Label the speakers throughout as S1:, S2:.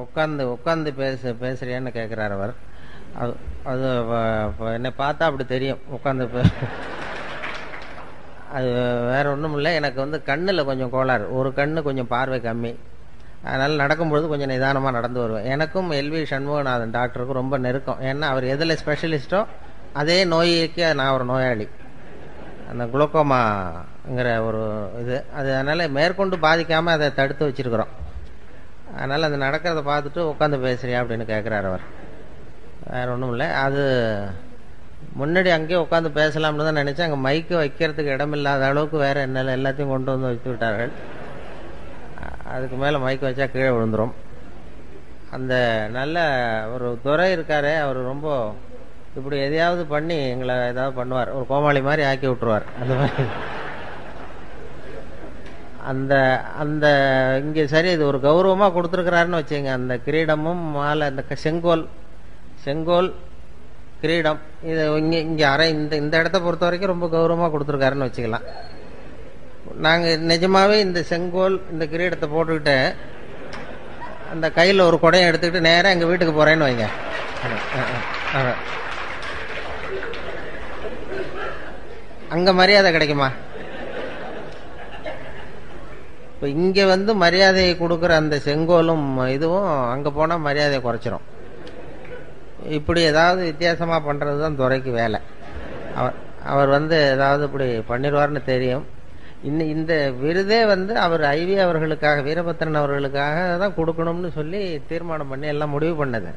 S1: உட்காந்து உட்காந்து பேசுறியான்னு கேட்குறாரு அவர். அது என்னை பார்த்தா அப்படி தெரியும் உட்காந்து அது வேற ஒன்றும் இல்லை. எனக்கு வந்து கண்ணில் கொஞ்சம் கோளாறு, ஒரு கண்ணு கொஞ்சம் பார்வை கம்மி. அதனால் நடக்கும்பொழுது கொஞ்சம் நிதானமாக நடந்து வருவேன். எனக்கும் எல்வி சண்முகநாதன் டாக்டருக்கும் ரொம்ப நெருக்கம். ஏன்னா அவர் எதில் ஸ்பெஷலிஸ்ட்டோ அதே நோய்க்கு நான் ஒரு நோயாளி. அந்த குளோக்கோமாங்கிற ஒரு இது அது, அதனால் மேற்கொண்டு பாதிக்காமல் அதை தடுத்து வச்சுருக்குறோம். அதனால் அது நடக்கிறத பார்த்துட்டு உட்காந்து பேசுறியா அப்படின்னு கேட்குறாரு அவர். வேறு ஒன்றும் இல்லை. அது முன்னாடி அங்கேயே உட்காந்து பேசலாம்னு தான் நினச்சேன். அங்கே மைக்கு வைக்கிறதுக்கு இடமில்லாத அளவுக்கு வேறு என்ன எல்லாத்தையும் கொண்டு வந்து வச்சு விட்டார்கள். அதுக்கு மேலே மைக்கு வச்சா கீழே விழுந்துடும். அந்த நல்ல ஒரு துறை இருக்காரே, அவர் ரொம்ப இப்படி எதையாவது பண்ணி எங்களை ஏதாவது பண்ணுவார், ஒரு கோமாளி மாதிரி ஆக்கி விட்டுருவார். அந்த மாதிரி அந்த அந்த இங்கே சரி இது ஒரு கௌரவமாக கொடுத்துருக்கிறாருன்னு வச்சுங்க. அந்த கிரீடமும் மாலை, அந்த செங்கோல் கிரீடம், இது இங்கே அரை இந்த இடத்த பொறுத்த வரைக்கும் ரொம்ப கௌரவமாக கொடுத்துருக்காருன்னு வச்சுக்கலாம். நாங்கள் நிஜமாவே இந்த செங்கோல் இந்த கிரீடத்தை போட்டுக்கிட்டு அந்த கையில் ஒரு குடையை எடுத்துக்கிட்டு நேராக எங்கள் வீட்டுக்கு போகிறேன்னு வைங்க. அங்கே மரியாதை கிடைக்குமா? இப்போ இங்கே வந்து மரியாதையை கொடுக்குற அந்த செங்கோலும் இதுவும் அங்கே போனால் மரியாதையை குறைச்சிரும். இப்படி ஏதாவது வித்தியாசமாக பண்ணுறது தான் துறைக்கு வேலை. அவர் வந்து ஏதாவது இப்படி பண்ணிடுவார்னு தெரியும். இந்த விருதே வந்து அவர் ஐவி அவர்களுக்காக, வீரபத்திரன் அவர்களுக்காக தான் கொடுக்கணும்னு சொல்லி தீர்மானம் பண்ணி எல்லாம் முடிவு பண்ணது.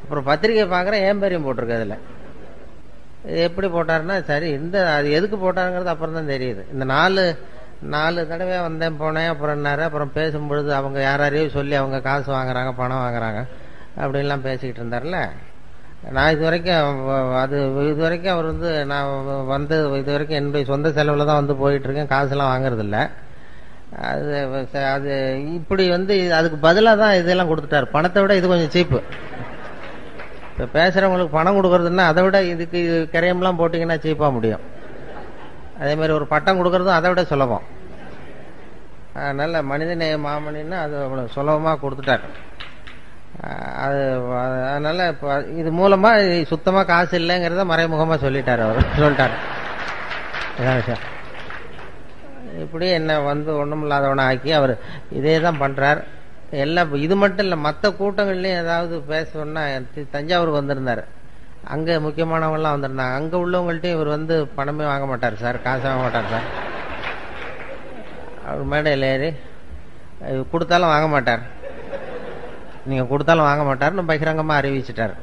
S1: அப்புறம் பத்திரிகை பார்க்குறேன், ஏன் பேரையும் போட்டிருக்கு. அதில் எப்படி போட்டாருன்னா சரி, அது எதுக்கு போட்டாருங்கிறது அப்புறம் தான் தெரியுது. இந்த நாலு தடவை வந்தேன் போனேன், அப்புறம் என்னாரு, அப்புறம் பேசும்பொழுது அவங்க யாரையும் சொல்லி அவங்க காசு வாங்குறாங்க, பணம் வாங்குறாங்க அப்படின்லாம் பேசிக்கிட்டு இருந்தார்ல. நான் இது வரைக்கும் அவர் வந்து நான் வந்து இது வரைக்கும் என்னுடைய சொந்த செலவில் தான் வந்து போயிட்டுருக்கேன், காசுலாம் வாங்குறதில்ல. அது இப்படி வந்து அதுக்கு பதிலாக தான் இதெல்லாம் கொடுத்துட்டார். பணத்தை விட இது கொஞ்சம் சீப்பு. இப்போ பேசுகிறவங்களுக்கு பணம் கொடுக்குறதுன்னா அதை விட இதுக்கு கிரையம்லாம் போட்டிங்கன்னா சீப்பாக முடியும். அதே மாதிரி ஒரு பட்டம் கொடுக்குறதும் அதை விட சுலபம். அதனால் மனிதநேய மாமணின்னா அது அவ்வளோ சுலபமாக கொடுத்துட்டார். அதனால இப்போ இது மூலமா சுத்தமா காசு இல்லைங்கிறத மறைமுகமா சொல்லிட்டார். அவர் சொல்லிட்டார். இப்படி என்ன வந்து ஒன்றும் இல்லாதவனை ஆக்கி அவர் இதே தான் பண்றார். எல்லாம் இது மட்டும் இல்லை, மற்ற கூட்டங்கள்லையும் ஏதாவது பேசணும்னா தஞ்சாவூருக்கு வந்திருந்தார். அங்கே முக்கியமானவங்கலாம் வந்திருந்தாங்க. அங்கே உள்ளவங்கள்ட்டையும் இவர் வந்து பணமே வாங்க மாட்டார் சார், காசு வாங்க மாட்டார் சார். அவர் மேடையில் ஏறி கொடுத்தாலும் வாங்க மாட்டார், நீங்கள் கொடுத்தாலும் வாங்க மாட்டார்னு பகிரங்கமாக அறிவிச்சிட்டார்.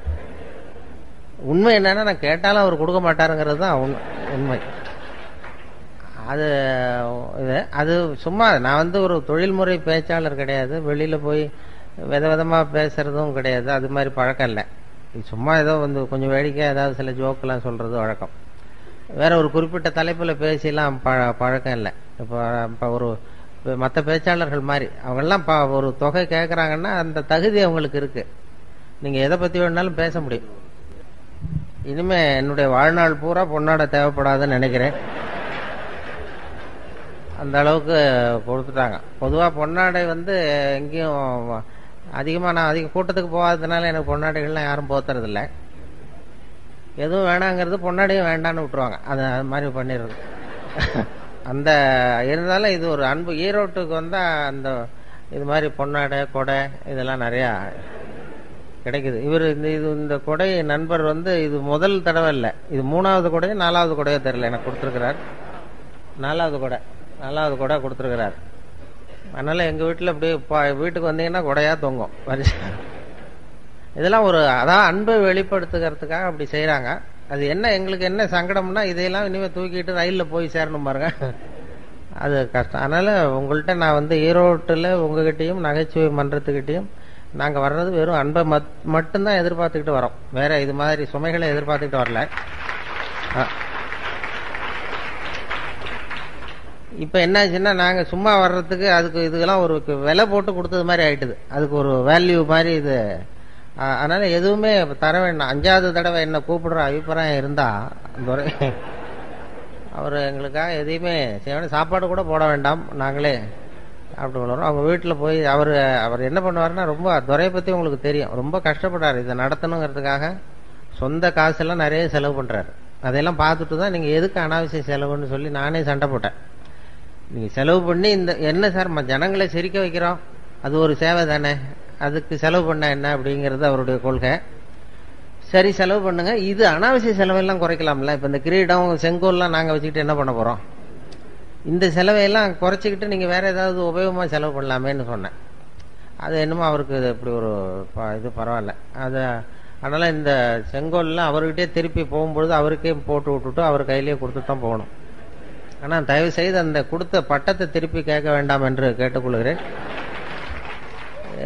S1: உண்மை என்னன்னா, நான் கேட்டாலும் அவர் கொடுக்க மாட்டாருங்கிறது தான் உண்மை. அது சும்மா நான் வந்து ஒரு தொழில்முறை பேச்சாளர் கிடையாது, வெளியில் போய் விதமாக பேசுறதும் கிடையாது, அது மாதிரி பழக்கம் இல்லை. சும்மா ஏதோ வந்து கொஞ்சம் வேடிக்கை ஏதாவது சில ஜோக்கெல்லாம் சொல்கிறது வழக்கம். வேற ஒரு குறிப்பிட்ட தலைப்பில் பேசிலாம் பழக்கம் இல்லை. இப்போ ஒரு மற்ற பேச்சாளர்கள் மாதிரி அவங்கெல்லாம் ஒரு தொகை கேட்குறாங்கன்னா அந்த தகுதி அவங்களுக்கு இருக்கு. நீங்கள் எதை பற்றி வேணாலும் பேச முடியும். இனிமே என்னுடைய வாழ்நாள் பூரா பொன்னாடை தேவைப்படாதுன்னு நினைக்கிறேன். அந்த அளவுக்கு கொடுத்துட்டாங்க. பொதுவாக பொன்னாடை வந்து எங்கேயும் அதிகமாக நான் அதிக கூட்டத்துக்கு போகாததுனால எனக்கு பொன்னாடைகள்லாம் யாரும் போத்துறதில்ல. எதுவும் வேணாங்கிறது பொன்னாடையும் வேண்டான்னு விட்டுருவாங்க. அது மாதிரி பண்ணிடுறது. அந்த இருந்தாலும் இது ஒரு அன்பு. ஈரோட்டுக்கு வந்தால் அந்த இது மாதிரி பொன்னாடை கொடை இதெல்லாம் நிறையா கிடைக்குது. இந்த கொடை நண்பர் வந்து இது முதல் தடவை இல்லை, இது 3வது கொடையோ 4வது கொடையோ தெரியல, எனக்கு கொடுத்துருக்கிறார். 4வது கொடை கொடுத்துருக்கிறார். அதனால எங்கள் வீட்டில் அப்படியே வீட்டுக்கு வந்தீங்கன்னா கொடையாக தொங்கும். இதெல்லாம் அதான் அன்பை வெளிப்படுத்துகிறதுக்காக அப்படி செய்கிறாங்க. அது என்ன எங்களுக்கு என்ன சங்கடம்னா, இதையெல்லாம் இனிமேல் தூக்கிட்டு ரயிலில் போய் சேரணும் பாருங்க, அது கஷ்டம். அதனால உங்கள்கிட்ட நான் வந்து ஈரோட்டில் உங்ககிட்டையும் நகைச்சுவை மன்றத்துக்கிட்டையும் நாங்கள் வர்றது வெறும் அன்பை மட்டும்தான் எதிர்பார்த்துக்கிட்டு வரோம். வேற இது மாதிரி சுமைகளை எதிர்பார்த்துக்கிட்டு வரல. இப்போ என்னாச்சுன்னா, நாங்கள் சும்மா வர்றதுக்கு அதுக்கு இதுக்கெல்லாம் ஒரு விலை போட்டு கொடுத்தது மாதிரி ஆயிட்டுது. அதுக்கு ஒரு வேல்யூ மாதிரி இது. அதனால எதுவுமே தர வேண்டாம். 5வது தடவை என்ன கூப்பிடுற அபிப்பிராயம் இருந்தா அவர் எங்களுக்காக எதையுமே சாப்பாடு கூட போட வேண்டாம், நாங்களே அப்படி வளரும். அவங்க வீட்டில் போய் அவர் என்ன பண்ணுவாருன்னா, ரொம்ப துறையை பற்றி உங்களுக்கு தெரியும், ரொம்ப கஷ்டப்படுறாரு இதை நடத்தணுங்கிறதுக்காக. சொந்த காசெல்லாம் நிறைய செலவு பண்ணுறாரு. அதையெல்லாம் பார்த்துட்டு தான் நீங்கள் எதுக்கு அனாவசிய செலவுன்னு சொல்லி நானே சண்டை போட்டேன். நீங்கள் செலவு பண்ணி இந்த என்ன சார் ஜனங்களை சிரிக்க வைக்கிறோம், அது ஒரு சேவை தானே, அதுக்கு செலவு பண்ண என்ன அப்படிங்கிறது அவருடைய கொள்கை. சரி செலவு பண்ணுங்க, இது அனாவசிய செலவெல்லாம் குறைக்கலாம்ல. இப்போ இந்த கிரீடம் செங்கோல்லாம் நாங்கள் வச்சுக்கிட்டு என்ன பண்ண போகிறோம், இந்த செலவையெல்லாம் குறைச்சிக்கிட்டு நீங்கள் வேற ஏதாவது உபயோகமாக செலவு பண்ணலாமேன்னு சொன்னேன். அது என்னமோ அவருக்கு இப்படி ஒரு இது பரவாயில்ல. அதனால் இந்த செங்கோல்லாம் அவர்கிட்டே திருப்பி போகும்பொழுது அவருக்கே போட்டு விட்டுட்டு அவர் கையிலேயே கொடுத்துட்டு தான் போகணும். ஆனால் தயவு செய்து அந்த கொடுத்த பட்டத்தை திருப்பி கேட்க வேண்டாம் என்று கேட்டுக்கொள்கிறேன்.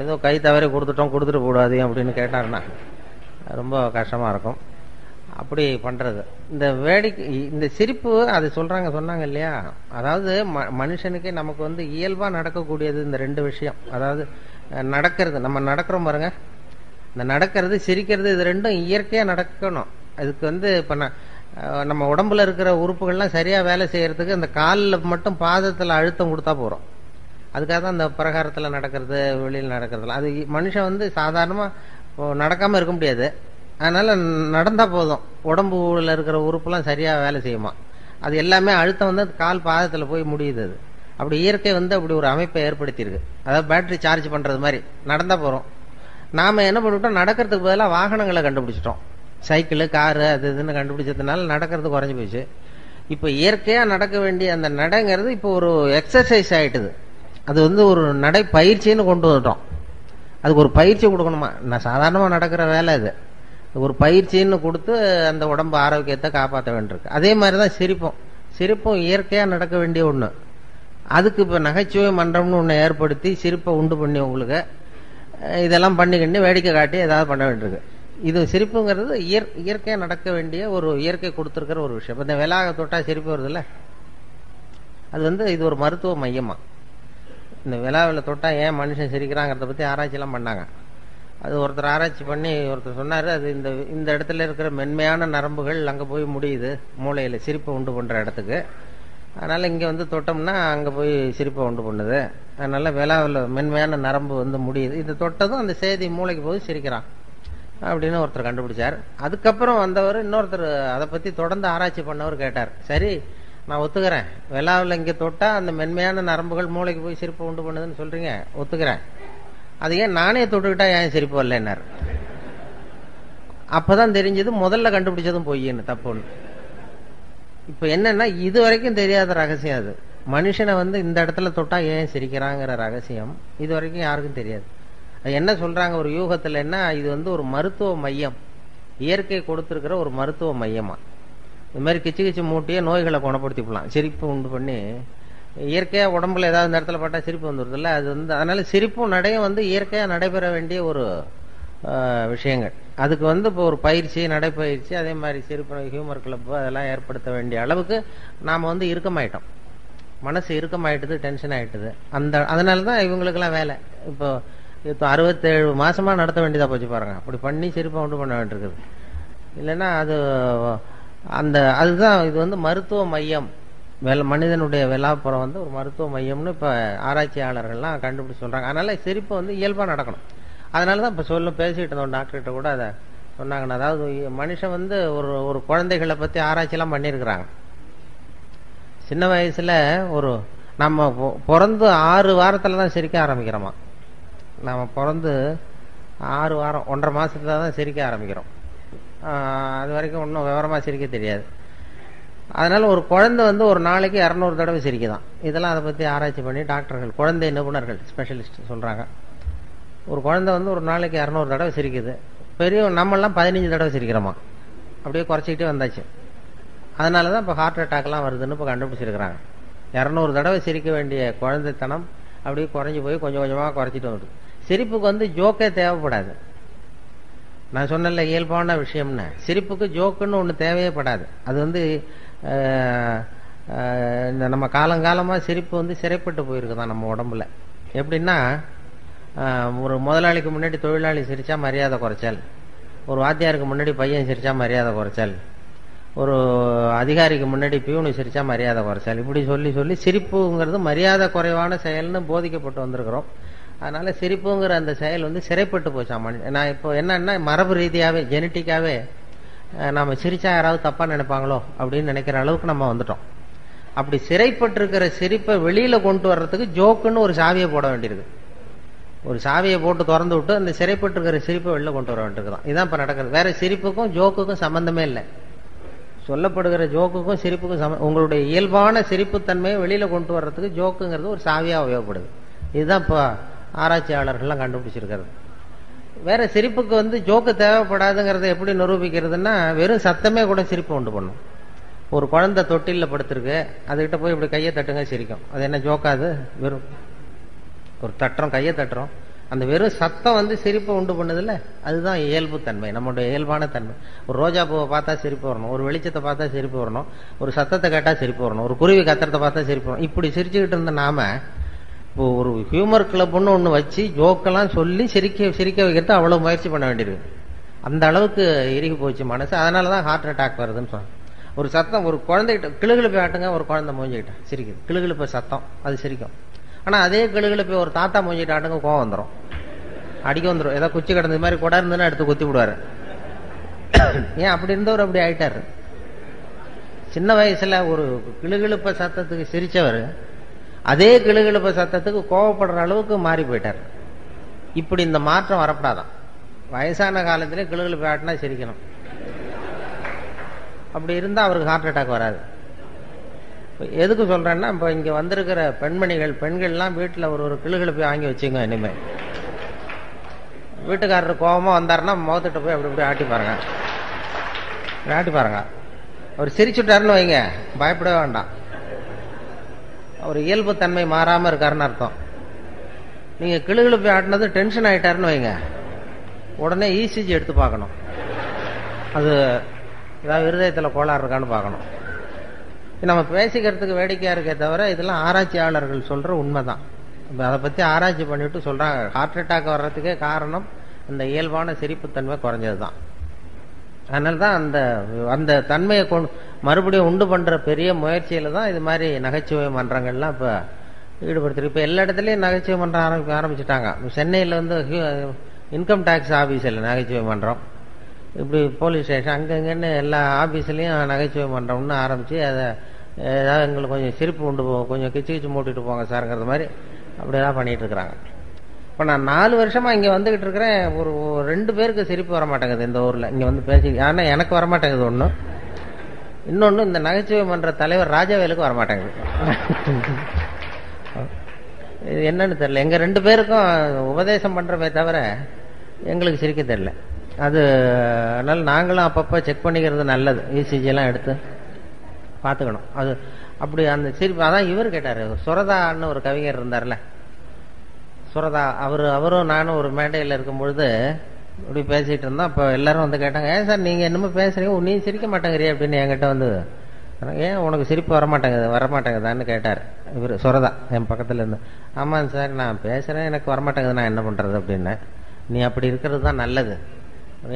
S1: ஏதோ கை தவறி கொடுத்துட்டு போடாது அப்படின்னு கேட்டாருன்னா ரொம்ப கஷ்டமாக இருக்கும். அப்படி பண்ணுறது இந்த வேடிக்கை, இந்த சிரிப்பு அது சொன்னாங்க இல்லையா, அதாவது மனுஷனுக்கே நமக்கு வந்து இயல்பாக நடக்கக்கூடியது இந்த ரெண்டு விஷயம். அதாவது நடக்கிறது, நம்ம நடக்கிறோம் பாருங்க, இந்த நடக்கிறது சிரிக்கிறது, இது ரெண்டும் இயற்கையாக நடக்கணும். அதுக்கு வந்து இப்போ நம்ம உடம்புல இருக்கிற உறுப்புகள்லாம் சரியாக வேலை செய்யறதுக்கு அந்த காலில் மட்டும் பாதத்தில் அழுத்தம் கொடுத்தா போகிறோம். அதுக்காக தான் இந்த பிரகாரத்தில் நடக்கிறது, வெளியில் நடக்கிறதுலாம். அது மனுஷன் வந்து சாதாரணமாக நடக்காமல் இருக்க முடியாது. அதனால நடந்தா போதும், உடம்புல இருக்கிற உறுப்புலாம் சரியா வேலை செய்யுமா. அது எல்லாமே அழுத்தம் வந்து கால் பாதத்துல போய் முடியுது. அது அப்படி இயற்கை வந்து அப்படி ஒரு அமைப்பை ஏற்படுத்தியிருக்கு. அதாவது பேட்டரி சார்ஜ் பண்றது மாதிரி நடந்தா போறோம். நாம என்ன பண்ணிவிட்டோம், நடக்கிறதுக்கு பதிலாக வாகனங்களை கண்டுபிடிச்சிட்டோம். சைக்கிள், காரு, அது இதுன்னு கண்டுபிடிச்சதுனால நடக்கிறது குறைஞ்சி போச்சு. இப்போ இயற்கையா நடக்க வேண்டிய அந்த நடைங்கிறது இப்போ ஒரு எக்ஸசைஸ் ஆயிட்டுது. அது வந்து ஒரு நடை பயிற்சின்னு கொண்டு வந்துட்டோம். அதுக்கு ஒரு பயிற்சி கொடுக்கணுமா. நான் சாதாரணமாக நடக்கிற வேலை அது ஒரு பயிற்சின்னு கொடுத்து அந்த உடம்பு ஆரோக்கியத்தை காப்பாற்ற வேண்டியிருக்கு. அதே மாதிரி தான் சிரிப்பும் இயற்கையாக நடக்க வேண்டிய ஒன்று. அதுக்கு இப்போ நகைச்சுவை மன்றம்னு ஒன்று ஏற்படுத்தி சிரிப்பை உண்டு பண்ணி உங்களுக்கு இதெல்லாம் பண்ணிக்கிட்டு வேடிக்கை காட்டி ஏதாவது பண்ண வேண்டியிருக்கு. இது சிரிப்புங்கிறது இயற்கையாக நடக்க வேண்டிய ஒரு இயற்கை கொடுத்துருக்கிற ஒரு விஷயம். இந்த விலாக தொட்டா சிரிப்பு வருதுல்ல, அது வந்து இது ஒரு மருத்துவ மையமா. இந்த விழாவில் தொட்டா ஏன் மனுஷன் சிரிக்கிறாங்கிறத பற்றி ஆராய்ச்சிலாம் பண்ணாங்க. அது ஒருத்தர் ஆராய்ச்சி பண்ணி ஒருத்தர் சொன்னார், அது இந்த இடத்துல இருக்கிற மென்மையான நரம்புகள் அங்கே போய் முடியுது, மூளையில் சிரிப்பை உண்டு பண்ணுற இடத்துக்கு. அதனால் இங்கே வந்து தொட்டோம்னா அங்கே போய் சிரிப்பை உண்டு பண்ணுது. அதனால் விழாவில் மென்மையான நரம்பு வந்து முடியுது. இது தொட்டதும் அந்த செய்தி மூளைக்கு போய் சிரிக்கிறான் அப்படின்னு ஒருத்தர் கண்டுபிடிச்சார். அதுக்கப்புறம் வந்தவர் இன்னொருத்தர் அதை பற்றி தொடர்ந்து ஆராய்ச்சி பண்ணவர் கேட்டார், சரி நான் ஒத்துக்கிறேன், விழாவில் இங்கே தொட்டால் அந்த மென்மையான நரம்புகள் மூளைக்கு போய் சிரிப்பை உண்டு பண்ணுதுன்னு சொல்கிறீங்க, ஒத்துக்கிறேன். அது ஏன் நானே தொட்டுக்கிட்டா ஏன் சிரிப்பு வரலன்னார். அப்பதான் தெரிஞ்சது முதல்ல கண்டுபிடிச்சதும் பொய்ன்னு, தப்புன்னு. இப்ப என்னன்னா இது வரைக்கும் தெரியாத ரகசியம். அது மனுஷனை வந்து இந்த இடத்துல தொட்டா ஏன் சிரிக்கிறாங்கிற ரகசியம் இது வரைக்கும் யாருக்கும் தெரியாது. அது என்ன சொல்றாங்க ஒரு யூகத்துல, என்ன இது வந்து ஒரு மருத்துவ மையம், இயற்கை கொடுத்திருக்கிற ஒரு மருத்துவ மையமா. இது மாதிரி கிச்சு கிச்சு மூட்டியே நோய்களை குணப்படுத்திக்கலாம் சிரிப்பு உண்டு பண்ணி. இயற்கையா உடம்புல ஏதாவது இந்த இடத்துல பட்டா சிரிப்பு வந்துடுதுல்ல, அது வந்து அதனால சிரிப்பும் நடையும் வந்து இயற்கையா நடைபெற வேண்டிய ஒரு விஷயங்கள். அதுக்கு வந்து இப்போ ஒரு பயிற்சி, நடைப்பயிற்சி, அதே மாதிரி சிரிப்பு ஹியூமர் கிளப் அதெல்லாம் ஏற்படுத்த வேண்டிய அளவுக்கு நாம வந்து இறுக்கமாயிட்டோம். மனசு இறுக்கமாயிட்டுது, டென்ஷன் ஆயிட்டுது. அதனாலதான் இவங்களுக்கெல்லாம் வேலை இப்போ 67 மாசமா நடத்த வேண்டியதா போச்சு பாருங்க. அப்படி பண்ணி சிரிப்பை உண்டு பண்ண வேண்டியிருக்குது. இல்லைன்னா அதுதான் இது வந்து மருத்துவ மையம். மனிதனுடைய விழாப்புறம் வந்து ஒரு மருத்துவ மையம்னு இப்ப ஆராய்ச்சியாளர்கள்லாம் கண்டுபிடிச்சு சொல்றாங்க. அதனால சிரிப்பு வந்து இயல்பா நடக்கணும். அதனாலதான் இப்ப பேசிட்டு இருந்தோம் டாக்டர்கிட்ட கூட அதை சொன்னாங்க. அதாவது மனுஷன் வந்து ஒரு குழந்தைகளை பத்தி ஆராய்ச்சி எல்லாம் பண்ணிருக்கிறாங்க. சின்ன வயசுல நம்ம பிறந்து 6 வாரத்துல தான் சிரிக்க ஆரம்பிக்கிறோமா. நம்ம பிறந்து 6 வாரம் 1.5 மாசத்துல தான் சிரிக்க ஆரம்பிக்கிறோம். அது வரைக்கும் ஒன்றும் விவரமா சிரிக்க தெரியாது. அதனால ஒரு குழந்தை வந்து ஒரு நாளைக்கு 200 தடவை சிரிக்குதான். இதெல்லாம் அதை பத்தி ஆராய்ச்சி பண்ணி டாக்டர்கள், குழந்தை நிபுணர்கள், ஸ்பெஷலிஸ்ட் சொல்றாங்க. ஒரு குழந்தை வந்து ஒரு நாளைக்கு 200 தடவை சிரிக்குது. பெரிய நம்மெல்லாம் 15 தடவை சிரிக்கிறோமா. அப்படியே குறைச்சிக்கிட்டே வந்தாச்சு. அதனாலதான் இப்ப ஹார்ட் அட்டாக்லாம் வருதுன்னு இப்ப கண்டுபிடிச்சிருக்கிறாங்க. 200 தடவை சிரிக்க வேண்டிய குழந்தைத்தனம் அப்படியே குறைஞ்சி போய் கொஞ்சம் கொஞ்சமா குறைச்சிட்டு வருது. சிரிப்புக்கு வந்து ஜோக்கே தேவைப்படாது. நான் சொன்னல இயல்பான விஷயம்னு, சிரிப்புக்கு ஜோக்குன்னு ஒண்ணு தேவையே படாது. அது வந்து இந்த நம்ம காலங்காலமா சிரிப்பு வந்து சிறைப்பட்டு போயிருக்குதான் நம்ம உடம்புல. எப்படின்னா, ஒரு முதலாளிக்கு முன்னாடி தொழிலாளி சிரிச்சா மரியாதை குறைச்சல், ஒரு வாத்தியாருக்கு முன்னாடி பையன் சிரிச்சா மரியாதை குறைச்சல், ஒரு அதிகாரிக்கு முன்னாடி பியூனு சிரிச்சா மரியாதை குறைச்சல், இப்படி சொல்லி சொல்லி சிரிப்புங்கிறது மரியாதை குறைவான செயல்னு போதிக்கப்பட்டு வந்திருக்கிறோம். அதனால சிரிப்புங்கிற அந்த செயல் வந்து சிறைப்பட்டு போச்சாமா. நான் இப்போ என்னன்னா மரபு ரீதியாவே ஜெனட்டிக்காவே நாம சிரிச்சா யாராவது தப்பா நினைப்பாங்களோ அப்படின்னு நினைக்கிற அளவுக்கு நம்ம வந்துட்டோம். அப்படி சிறைப்பட்டு இருக்கிற சிரிப்பை வெளியில கொண்டு வர்றதுக்கு ஜோக்குன்னு ஒரு சாவியை போட வேண்டியிருக்கு. ஒரு சாவியை போட்டு திறந்து விட்டு அந்த சிறைப்பட்டு இருக்கிற சிரிப்பை வெளில கொண்டு வர வேண்டியிருக்குதான். இதுதான் இப்ப நடக்கிறது. வேற சிரிப்புக்கும் ஜோக்குக்கும் சம்பந்தமே இல்லை. சொல்லப்படுகிற ஜோக்குக்கும் சிரிப்புக்கும் உங்களுடைய இயல்பான சிரிப்புத்தன்மையை வெளியில கொண்டு வர்றதுக்கு ஜோக்குங்கிறது ஒரு சாவியா உபயோகப்படுது. இதுதான் இப்ப ஆராய்ச்சியாளர்கள்லாம் கண்டுபிடிச்சிருக்கிறது. வேற சிரிப்புக்கு வந்து ஜோக்கு தேவைப்படாதுங்கிறத எப்படி நிரூபிக்கிறதுன்னா, வெறும் சத்தமே கூட சிரிப்பு உண்டு பண்ணும். ஒரு குழந்தை தொட்டில படுத்திருக்கு, அதுகிட்ட போய் இப்படி கையை தட்டுங்க சிரிக்கும். அது என்ன ஜோக்காது? வெறும் ஒரு தட்டுறோம், கையை தட்டுறோம், அந்த வெறும் சத்தம் வந்து சிரிப்பை உண்டு பண்ணுதில்ல, அதுதான் இயல்பு தன்மை, நம்மளுடைய இயல்பான தன்மை. ஒரு ரோஜா பூவை பார்த்தா சிரிப்பு வரணும், ஒரு வெளிச்சத்தை பார்த்தா சிரிப்பு வரணும், ஒரு சத்தத்தை கேட்டா சிரிப்பு வரணும், ஒரு குருவி கத்துறதை பார்த்தா சிரிப்பு வரணும். இப்படி சிரிச்சுக்கிட்டு இருந்த நாம இப்போ ஒரு ஹியூமர் கிளப்னு ஒண்ணு வச்சு ஜோக்கெல்லாம் சொல்லி சிரிக்க வைக்கிறது அவ்வளவு முயற்சி பண்ண வேண்டியிருக்கு. அந்த அளவுக்கு இறுகி போச்சு மனசு. அதனாலதான் ஹார்ட் அட்டாக் வருதுன்னு சொன்னாங்க. ஒரு சத்தம், ஒரு குழந்தைகிட்ட கிளுகிழப்பை ஆட்டுங்க, ஒரு குழந்தை மூஞ்சிக்கிட்ட சிரிக்குது, கிளுகிழப்பை சத்தம் அது சிரிக்கும். ஆனா அதே கிளுகிழப்பை ஒரு தாத்தா மூஞ்சிட்டு ஆட்டுங்க, கோவம் வந்துடும், அடிக்க வந்துடும். ஏதாவது குச்சி கிடந்த மாதிரி கூட இருந்துன்னு எடுத்து குத்தி விடுவாரு. ஏன் அப்படி இருந்தவர் அப்படி ஆயிட்டாரு. சின்ன வயசுல ஒரு கிளுகிழப்ப சத்தத்துக்கு சிரிச்சவர் அதே கிளுகிழப்ப சத்தத்துக்கு கோவப்படுற அளவுக்கு மாறி போயிட்டார். இப்படி இந்த மாற்றம் வரப்படாதான். வயசான காலத்திலே கிளுகிழப்பை ஆட்டினா சிரிக்கணும். அப்படி இருந்தா அவருக்கு ஹார்ட் அட்டாக் வராது. எதுக்கு சொல்றேன்னா, இப்ப இங்க வந்திருக்கிற பெண்கள்லாம் வீட்டுல ஒரு கிளுகிழப்பை வாங்கி வச்சுங்க. இனிமே வீட்டுக்காரர் கோபமா வந்தாருன்னா முகத்திட்ட போய் அப்படி இப்படி ஆட்டி பாருங்க. அவர் சிரிச்சுட்டாருன்னு வைங்க, பயப்படவே வேண்டாம். அவர் இயல்பு தன்மை மாறாம இருக்காருன்னு அர்த்தம். நீங்க கிளுகிழப்பை ஆட்டினது டென்ஷன் ஆயிட்டாருன்னு வைங்க, உடனே இசிஜி எடுத்து பார்க்கணும். அது ஏதாவது இருதயத்துல கோளாறு இருக்கான்னு பார்க்கணும். நம்ம பேசிக்கிறதுக்கு வேடிக்கையா இருக்கே தவிர இதெல்லாம் ஆராய்ச்சியாளர்கள் சொல்ற உண்மைதான். அதை பத்தி ஆராய்ச்சி பண்ணிட்டு சொல்றாங்க, ஹார்ட் அட்டாக் வர்றதுக்கே காரணம் அந்த இயல்பான சிரிப்புத்தன்மை குறைஞ்சதுதான். அதனால்தான் அந்த தன்மையை மறுபடியும் உண்டு பண்ற பெரிய முயற்சியில தான் இது மாதிரி நகைச்சுவை மன்றங்கள்லாம் இப்ப ஈடுபடுத்து. இப்ப எல்லா இடத்துலயும் நகைச்சுவை மன்றம் ஆரம்பிச்சுட்டாங்க. சென்னையில வந்து இன்கம் டாக்ஸ் ஆபீஸ்ல நகைச்சுவை மன்றம், இப்படி போலீஸ் ஸ்டேஷன் அங்கங்கன்னு எல்லா ஆபீஸ்லயும் நகைச்சுவை மன்றம்னு ஆரம்பிச்சு அதை ஏதாவது எங்களுக்கு கொஞ்சம் சிரிப்பு உண்டு போகும், கொஞ்சம் கிச்சு மூட்டிட்டு போங்க சார்ங்கிறது மாதிரி அப்படியெல்லாம் பண்ணிட்டு இருக்கிறாங்க. இப்ப நான் 4 வருஷமா இங்க வந்துகிட்டு இருக்கிறேன். ஒரு 2 பேருக்கு சிரிப்பு வர மாட்டேங்குது இந்த ஊர்ல. இங்க வந்து பேசி, ஆனா எனக்கு வரமாட்டேங்குது ஒண்ணு. இன்னொன்னு, இந்த நகைச்சுவை மன்ற தலைவர் ராஜவேலுக்கு வரமாட்டேங்குது. இது என்னன்னு தெரியல. எங்க 2 பேருக்கும் உபதேசம் பண்றமே தவிர எங்களுக்கு சிரிக்க தெரியல. அது அதனால நாங்களும் அப்பப்ப செக் பண்ணிக்கிறது நல்லது. இசிஜி எல்லாம் எடுத்து பாத்துக்கணும். அது அப்படி அந்த சிரிப்பு. அதான் இவர் கேட்டாரு, சுரதான்னு ஒரு கவிஞர் இருந்தார்ல, சுரதா, அவரும் நானும் ஒரு மேடையில் இருக்கும் பொழுது இப்படி பேசிட்டு இருந்தோம். அப்ப எல்லாரும் வந்து கேட்டாங்க, ஏன் சார் நீங்க என்னமோ பேசுறீங்க, நீ சிரிக்க மாட்டேங்கிறிய அப்படின்னு என்கிட்ட வந்து, ஏன் உனக்கு சிரிப்பு வரமாட்டேங்குதான்னு கேட்டாரு இவர் சுரதா என் பக்கத்துல இருந்து. ஆமாங்க சார், நான் பேசுறேன், எனக்கு வரமாட்டேங்குது, நான் என்ன பண்றது அப்படின்னு. நீ அப்படி இருக்கிறது தான் நல்லது.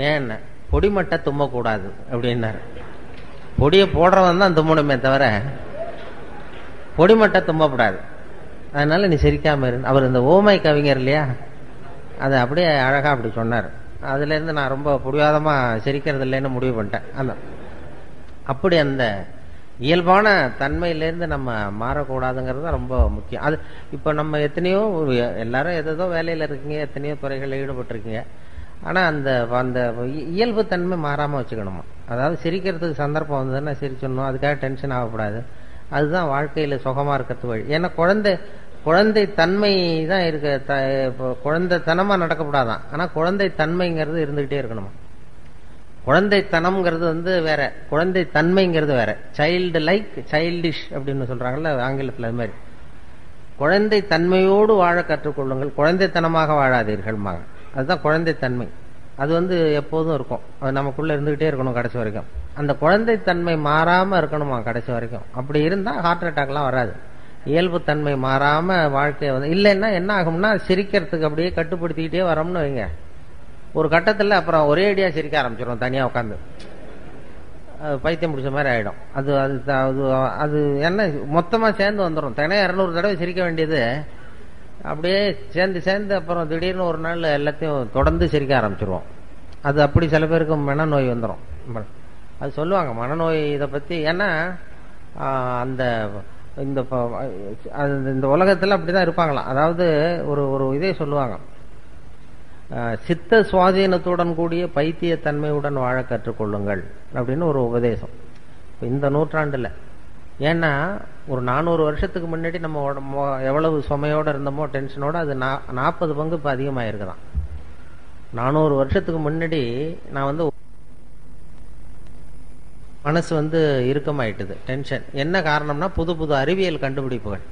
S1: ஏன் பொடிமட்டை தும்மக்கூடாது அப்படின்னாரு. பொடியை போடுறவன் தான் தும்மணுமே தவிர பொடிமட்டை தும்மக்கூடாது. அதனால நீ சிரிக்காம இரு. அவர் இந்த ஓமை கவிஞர் இல்லையா, அதை அப்படியே அழகா அப்படி சொன்னார். அதுல இருந்து நான் ரொம்ப புடிவாதமா சிரிக்கிறது இல்லைன்னு முடிவு பண்ணிட்டேன். அப்படி அந்த இயல்பான தன்மையிலேருந்து நம்ம மாறக்கூடாதுங்கிறது ரொம்ப முக்கியம். அது இப்ப நம்ம எத்தனையோ எல்லாரும் ஏதோ வேலையில இருக்கீங்க, எத்தனையோ துறைகளில் ஈடுபட்டிருக்கீங்க. ஆனா அந்த இயல்பு தன்மை மாறாம வச்சுக்கணுமா. அதாவது சிரிக்கிறதுக்கு சந்தர்ப்பம் வந்ததுன்னா சிரிச்சிடணும், அதுக்காக டென்ஷன் ஆகக்கூடாது. அதுதான் வாழ்க்கையில சுகமா இருக்கிறது வழி. ஏன்னா குழந்தை தன்மை தான் இருக்க, குழந்தைத்தனமா நடக்கப்படாதான். ஆனா குழந்தை தன்மைங்கிறது இருந்துகிட்டே இருக்கணுமா. குழந்தைத்தனம்ங்கிறது வந்து வேற, குழந்தை தன்மைங்கிறது வேற. சைல்டு லைக் சைல்டிஷ் அப்படின்னு சொல்றாங்கல்ல ஆங்கிலத்தில், அது மாதிரி குழந்தை தன்மையோடு வாழ கற்றுக்கொள்ளுங்கள், குழந்தைத்தனமாக வாழாதீர்கள். அதுதான் குழந்தைத்தன்மை. அது வந்து எப்போதும் இருக்கும், அது நமக்குள்ள இருந்துகிட்டே இருக்கணும் கடைசி வரைக்கும். அந்த குழந்தைத்தன்மை மாறாம இருக்கணுமா கடைசி வரைக்கும். அப்படி இருந்தா ஹார்ட் அட்டாக்லாம் வராது. இயல்பு தன்மை மாறாம வாழ்க்கையை வந்து இல்லைன்னா என்ன ஆகும்னா, சிரிக்கிறதுக்கு அப்படியே கட்டுப்படுத்திக்கிட்டே வரோம்னு வைங்க, ஒரு கட்டத்துல அப்புறம் ஒரே அடியா சிரிக்க ஆரம்பிச்சிடும் தனியா உட்காந்து. பைத்தியம் பிடிச்ச மாதிரி ஆகிடும். அது அது அது அது என்ன மொத்தமாக சேர்ந்து வந்துடும். தினம் 200 தடவை சிரிக்க வேண்டியது அப்படியே சேர்ந்து அப்புறம் திடீர்னு ஒரு நாள் எல்லாத்தையும் தொடர்ந்து சிரிக்க ஆரம்பிச்சிருவோம். அது அப்படி சில பேருக்கு மனநோய் வந்துடும். அது சொல்லுவாங்க மனநோய் இதை பற்றி. ஏன்னா அந்த இந்த உலகத்தில் அப்படிதான் இருப்பாங்களாம். அதாவது ஒரு இதே சொல்லுவாங்க, சித்த சுவாதீனத்துடன் கூடிய பைத்தியத்தன்மையுடன் வாழ கற்றுக்கொள்ளுங்கள் அப்படின்னு ஒரு உபதேசம் இந்த நூற்றாண்டுல. ஏன்னா ஒரு 400 வருஷத்துக்கு முன்னாடி நம்ம எவ்வளவு சுமையோட இருந்தோமோ டென்ஷனோட அது 40 பங்கு இப்போ அதிகமாயிருக்குதான். 400 வருஷத்துக்கு முன்னாடி நான் மனசு இறுக்கமாயிட்டுது, டென்ஷன். என்ன காரணம்னா புது அறிவியல் கண்டுபிடிப்புகள்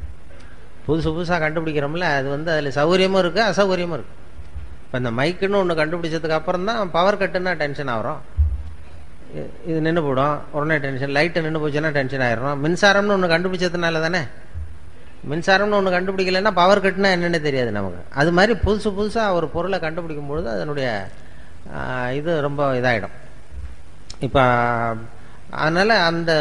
S1: புதுசாக கண்டுபிடிக்கிறோம்ல, அது அதில் சௌகரியமும் இருக்கு அசௌகரியமும் இருக்கு. இப்போ இந்த மைக்குன்னு ஒன்று கண்டுபிடிச்சதுக்கு அப்புறம் தான் பவர் கட்டுன்னா டென்ஷன் ஆகிறோம். இது நின்று போடும் உடனே டென்ஷன். லைட்டு நின்று போச்சுன்னா டென்ஷன் ஆயிரும். மின்சாரம்னு ஒன்று கண்டுபிடிச்சதுனால தானே. மின்சாரம்னு ஒன்று கண்டுபிடிக்கலைன்னா பவர் கட்டுனா என்னென்னு தெரியாது நமக்கு. அது மாதிரி புதுசாக ஒரு பொருளை கண்டுபிடிக்கும் பொழுது அதனுடைய இது ரொம்ப இதாகிடும். இப்போ அதனால அந்த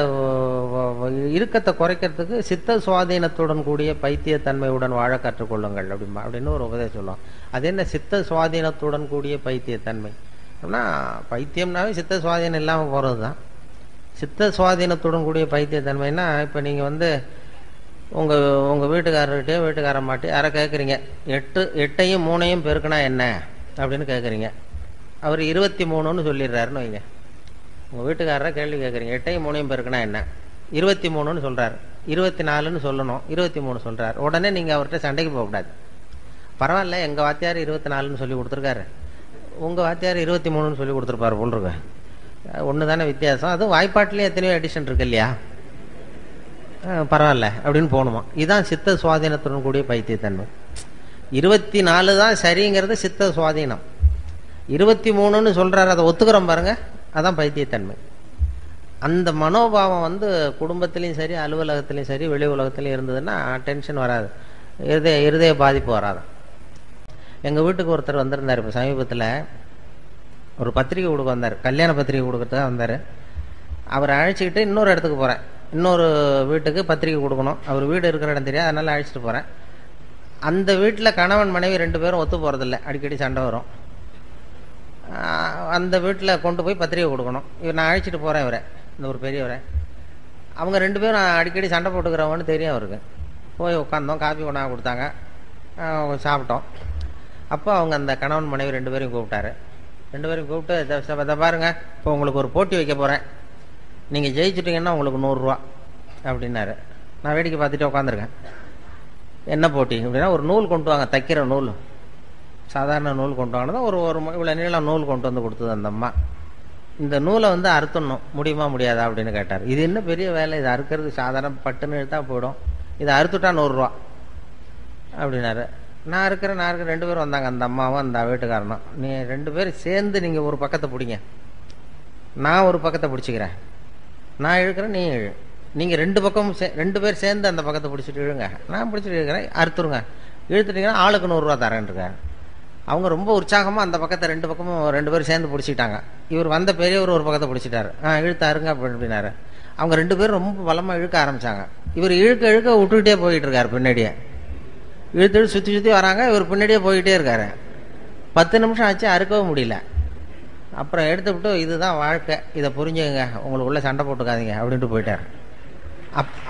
S1: இறுக்கத்தை குறைக்கிறதுக்கு சித்த சுவாதீனத்துடன் கூடிய பைத்தியத்தன்மையுடன் வாழ கற்றுக்கொள்ளுங்கள் அப்படின்னு ஒரு உபதேசம் சொல்லுவோம். அது என்ன சித்த சுவாதீனத்துடன் கூடிய பைத்தியத்தன்மை அப்படின்னா, பைத்தியம்னாவே சித்த சுவாதீனம் இல்லாமல் போகிறது தான். சித்த சுவாதீனத்துடன் கூடிய பைத்தியத்தன்மைன்னா, இப்போ நீங்கள் உங்கள் வீட்டுக்காரர்கிட்டயோ வீட்டுக்காரம்மாட்டி யாரை கேட்குறீங்க, 8ஐயும் 3ஐயும் பெருக்குனா என்ன அப்படின்னு கேட்குறீங்க. அவர் 23ன்னு சொல்லிடுறாருன்னு வைங்க. உங்கள் வீட்டுக்காரரை கேள்வி கேட்குறீங்க, 8ஐயும் 3ஐயும் பெருக்குனா என்ன, 23ன்னு சொல்கிறார். 24ன்னு சொல்லணும், 23 சொல்கிறார். உடனே நீங்கள் அவர்கிட்ட சண்டைக்கு போகக்கூடாது. பரவாயில்ல, எங்கள் வாத்தியார் 24ன்னு சொல்லி கொடுத்துருக்காரு, உங்கள் வாத்தியார் 23ன்னு சொல்லி கொடுத்துருப்பாரு போல் இருக்கு. ஒன்று தானே வித்தியாசம். அதுவும் வாய்ப்பாட்டிலேயே எத்தனையோ எடிஷன் இருக்கு இல்லையா, பரவாயில்ல அப்படின்னு போகணுமா. இதுதான் சித்த சுவாதீனத்துடன் கூடிய பைத்தியத்தன்மை. 24 தான் சரிங்கிறது சித்த சுவாதீனம். 23ன்னு சொல்கிறாரு, அதை ஒத்துக்கிறோம் பாருங்க, அதான் பைத்தியத்தன்மை. அந்த மனோபாவம் குடும்பத்திலையும் சரி அலுவலகத்திலையும் சரி வெளி உலகத்திலையும் இருந்ததுன்னா டென்ஷன் வராது, இருதய பாதிப்பு வராது. எங்கள் வீட்டுக்கு ஒருத்தர் வந்திருந்தார். இப்போ சமீபத்தில் ஒரு பத்திரிக்கை கொடுக்க வந்தார், கல்யாண பத்திரிக்கை கொடுக்கறதுக்காக வந்தார். அவரை அழைச்சிக்கிட்டு இன்னொரு இடத்துக்கு போகிறேன், இன்னொரு வீட்டுக்கு பத்திரிக்கை கொடுக்கணும். அவர் வீடு இருக்கிற இடம் தெரியாது, அதனால் அழைச்சிட்டு போகிறேன். அந்த வீட்டில் கணவன் மனைவி 2 பேரும் ஒத்து போகிறதில்ல, அடிக்கடி சண்டை வரும். அந்த வீட்டில் கொண்டு போய் பத்திரிக்கை கொடுக்கணும். நான் அழைச்சிட்டு போகிறேன் இவரை, இந்த ஒரு பெரியவரை. அவங்க 2 பேரும் அடிக்கடி சண்டை போட்டுக்கிறவங்கன்னு தெரியும் அவருக்கு. போய் உட்காந்தோம், காஃபி கொண்டாந்து கொடுத்தாங்க, சாப்பிட்டோம். அப்போ அவங்க அந்த கணவன் மனைவி 2 பேரையும் கூப்பிட்டாரு. 2 பேரையும் கூப்பிட்டு, இதை பாருங்க, இப்போ உங்களுக்கு ஒரு போட்டி வைக்க போகிறேன், நீங்கள் ஜெயிச்சுட்டீங்கன்னா உங்களுக்கு 100 ரூபா அப்படின்னாரு. நான் வேடிக்கை பார்த்துட்டு உட்காந்துருக்கேன். என்ன போட்டி அப்படின்னா, ஒரு நூல் கொண்டு வாங்க, தைக்கிற நூல், சாதாரண நூல் கொண்டு வாங்கினதான் ஒரு இவ்வளோ நீளம் நூல் கொண்டு வந்து கொடுத்தது அந்த அம்மா. இந்த நூலை அறுத்துடணும், முடியுமா முடியாதா அப்படின்னு கேட்டார். இது என்ன பெரிய வேலை, இது அறுக்கிறது சாதாரண பட்டுன்னு இழுத்தா போயிடும், இதை அறுத்துட்டா 100 ரூபா அப்படின்னாரு. நான் இருக்கிறேன் 2 பேரும் வந்தாங்க, அந்த அம்மாவும் அந்த வீட்டுக்காரனும். நீ 2 பேரும் சேர்ந்து நீங்கள் ஒரு பக்கத்தை பிடிங்க, நான் ஒரு பக்கத்தை பிடிச்சிக்கிறேன், நான் இழுக்கிறேன் நீ இழு, நீங்கள் 2 பக்கமும் 2 பேர் சேர்ந்து அந்த பக்கத்தை பிடிச்சிட்டு இழுங்க, நான் பிடிச்சிட்டு இழுக்கிறேன், அறுத்துருங்க, இழுத்துட்டீங்கன்னா ஆளுக்கு 100 ரூபா தரேன்ருக்காரு. அவங்க ரொம்ப உற்சாகமாக அந்த பக்கத்தை 2 பக்கமும் 2 பேரும் சேர்ந்து பிடிச்சிட்டாங்க. இவர் வந்த பெரியவர் ஒரு பக்கத்தை பிடிச்சிட்டாரு, இழுத்தாருங்க அப்படின்னாரு. அவங்க 2 பேரும் ரொம்ப பலமாக இழுக்க ஆரம்பித்தாங்க. இவர் இழுக்க விட்டுக்கிட்டே போயிட்டு இருக்காரு, பின்னாடியே இழுத்து சுற்றி வராங்க, இவர் பின்னாடியே போயிட்டே இருக்காரு. 10 நிமிஷம் ஆச்சு, அறுக்கவும் முடியல. அப்புறம் எடுத்து விட்டு, இதுதான் வாழ்க்கை, இதை புரிஞ்சுங்க, உங்களுக்கு உள்ள சண்டை போட்டுக்காதீங்க அப்படின்ட்டு போயிட்டார்.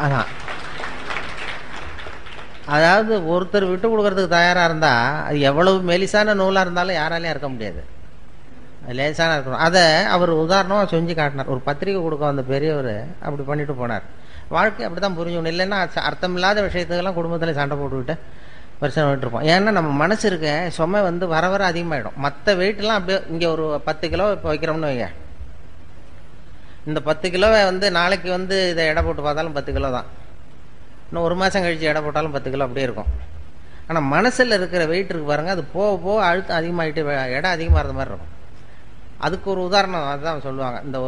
S1: அதான், அதாவது ஒருத்தர் விட்டு கொடுக்கறதுக்கு தயாராக இருந்தால் அது எவ்வளவு மெலிசான நூலாக இருந்தாலும் யாராலையும் இருக்க முடியாது, லேசான இருக்கணும். அதை அவர் உதாரணமாக செஞ்சு காட்டினார். ஒரு பத்திரிக்கை கொடுக்க வந்த பெரியவர் அப்படி பண்ணிட்டு போனார். வாழ்க்கை அப்படி தான் புரிஞ்சுக்கணும். இல்லைன்னா அர்த்தமில்லாத விஷயத்துக்கெல்லாம் குடும்பத்தில் சண்டை போட்டுக்கிட்டு பிரச்சனை விட்டுருப்போம். ஏன்னா நம்ம மனசு இருக்க சுமை வர வர அதிகமாகிடும். மற்ற வெயிட்லாம் அப்படியே, இங்கே ஒரு 10 கிலோ இப்போ வைக்கிறோம்னு வைங்க, இந்த 10 கிலோவை நாளைக்கு இதை எடை போட்டு பார்த்தாலும் 10 கிலோ தான், இன்னும் 1 மாதம் கழிச்சு எடை போட்டாலும் 10 கிலோ அப்படியே இருக்கும். ஆனால் மனசில் இருக்கிற வெயிட் இருக்கு பாருங்கள், அது போக அழுத்தம் அதிகமாகிட்டு எடை அதிகமாகிற மாதிரி இருக்கும். அதுக்கு ஒரு உதாரணம் அதுதான் சொல்லுவாங்க. இந்த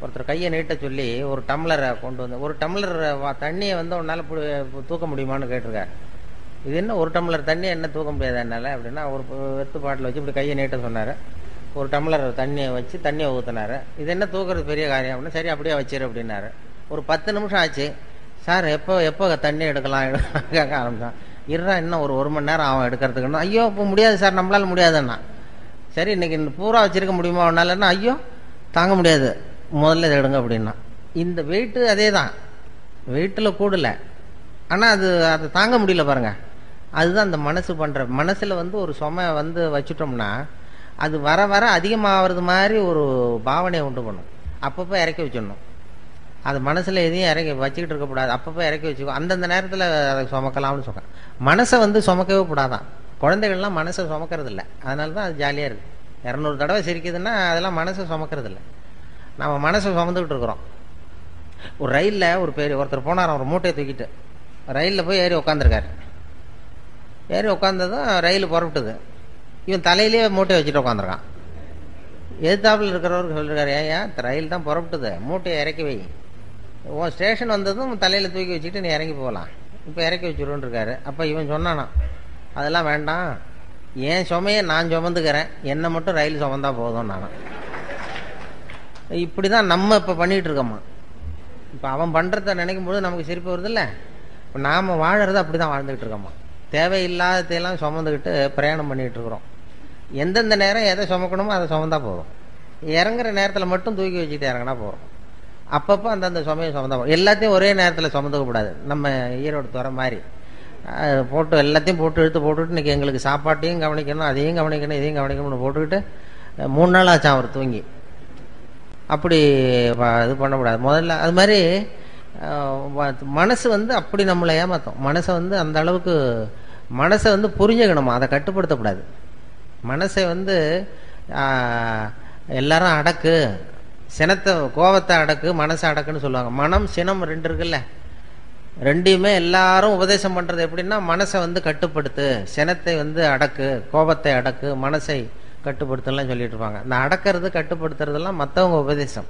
S1: ஒருத்தர் கையை நீட்ட சொல்லி ஒரு டம்ளரை கொண்டு வந்து, ஒரு டம்ளர் தண்ணியை உன்னால் தூக்க முடியுமான்னு கேட்டிருக்காரு. இது என்ன, ஒரு டம்ளர் தண்ணி என்ன தூக்க முடியாது என்னால் அப்படின்னா, ஒரு வெத்து பாட்டில் வச்சு இப்படி கையை நீட்ட சொன்னார். ஒரு டம்ளர் தண்ணியை வச்சு தண்ணியை ஊற்றினாரு. இது என்ன தூக்குறது பெரிய காரியம் அப்படின்னு, சரி அப்படியே வச்சிரு அப்படின்னாரு. ஒரு 10 நிமிஷம் ஆச்சு. சார் எப்போ தண்ணி எடுக்கலாம் கேட்க ஆரம்பிச்சான். இருறா இன்னும் ஒரு மணி நேரம் ஆகும் எடுக்கிறதுக்குன்னா, ஐயோ இப்போ முடியாது சார், நம்மளால முடியாதுன்னா. சரி இன்னைக்கு பூரா வச்சிருக்க முடியுமா ஒன்னாலன்னா, ஐயோ தாங்க முடியாது, முதல்ல இதை எடுங்க அப்படின்னா. இந்த வெயிட்டு அதே தான், வெயிட்டில் கூடல, ஆனால் அதை தாங்க முடியல பாருங்க. அதுதான் அந்த மனசு பண்ணுற. மனசில் ஒரு சுமை வச்சுட்டோம்னா அது வர வர அதிகமாகிறது மாதிரி ஒரு பாவனையை உண்டு பண்ணும். அப்பப்போ இறக்கி வச்சிடணும். அது மனசில் எதையும் இறக்கி வச்சுக்கிட்டு இருக்கக்கூடாது. அப்பப்போ இறக்கி வச்சுக்கோ. அந்தந்த நேரத்தில் அதை சுமக்கலாம்னு சொல்கிறேன். மனசை சுமக்கவே கூடாதான். குழந்தைகள்லாம் மனசை சுமக்கிறது இல்லை. அதனால தான் அது ஜாலியாக இருக்குது. 200 தடவை சிரிக்குதுன்னா அதெல்லாம் மனசை சுமக்கிறது இல்லை. நம்ம மனசை சுமந்துக்கிட்டு இருக்கிறோம். ஒரு ரயிலில் ஒருத்தர் போனார், ஒரு மூட்டையை தூக்கிட்டு ரயிலில் போய் ஏறி உட்காந்துருக்காரு. ஏறி உட்காந்ததும் ரயில் புறப்பட்டுது. இவன் தலையிலேயே மூட்டையை வச்சுட்டு உட்காந்துருக்கான். எதிர்த்தாப்பில் இருக்கிறவருக்கு சொல்லிருக்காரு, ஏன் ரயில் தான் புறப்பட்டுது, மூட்டையை இறக்கி வை, உன் ஸ்டேஷன் வந்ததும் தலையில் தூக்கி வச்சுக்கிட்டு நீ இறங்கி போகலாம், இப்போ இறக்கி வச்சுருன்னு இருக்காரு. அப்போ இவன் சொன்னானா, அதெல்லாம் வேண்டாம், என் சுமையை நான் சுமந்துக்கிறேன், என்னை மட்டும் ரயில் சுமந்தா போதும் நானும். இப்படி தான் நம்ம இப்போ பண்ணிகிட்டு இருக்கோம்மா. இப்போ அவன் பண்ணுறத நினைக்கும் போது நமக்கு சிரிப்பு வருது இல்லை. இப்போ நாம் வாழறது அப்படி தான் வாழ்ந்துக்கிட்டு இருக்கோம்மா. தேவையில்லாததையெல்லாம் சுமந்துக்கிட்டு பிரயாணம் பண்ணிகிட்டு இருக்கிறோம். எந்தெந்த நேரம் எதை சுமக்கணுமோ அதை சுமந்தா போதும். இறங்குற நேரத்தில் மட்டும் தூக்கி வச்சுட்டு இறங்கினா போகிறோம். அப்பப்போ அந்தந்த சுமையை சுமந்தா போதும். எல்லாத்தையும் ஒரே நேரத்தில் சுமந்துக்கக்கூடாது. நம்ம ஈரோடு துறை மாதிரி போட்டு எல்லாத்தையும் இழுத்து போட்டுக்கிட்டு இன்றைக்கி எங்களுக்கு சாப்பாட்டையும் கவனிக்கணும், அதையும் கவனிக்கணும், இதையும் கவனிக்கணும்னு போட்டுக்கிட்டு 3 நாள் ஆச்சான் அவர் தூங்கி. அப்படி இது பண்ணக்கூடாது. முதல்ல அது மாதிரி மனசு அப்படி நம்மளை ஏமாற்றும். மனசை அந்த அளவுக்கு மனசை புரிஞ்சுக்கணுமா, அதை கட்டுப்படுத்தக்கூடாது. மனசை எல்லாரும் அடக்கு, சினத்தை கோபத்தை அடக்கு, மனசை அடக்குன்னு சொல்லுவாங்க. மனம் சினம் 2 இருக்குல்ல, ரெண்டையுமே எல்லாரும் உபதேசம் பண்ணுறது எப்படின்னா, மனசை கட்டுப்படுத்து, சினத்தை அடக்கு, கோபத்தை அடக்கு, மனசை கட்டுப்படுத்தலாம் சொல்லிட்டு இருப்பாங்க. இந்த அடக்கிறது கட்டுப்படுத்துறதெல்லாம் மற்றவங்க உபதேசம்.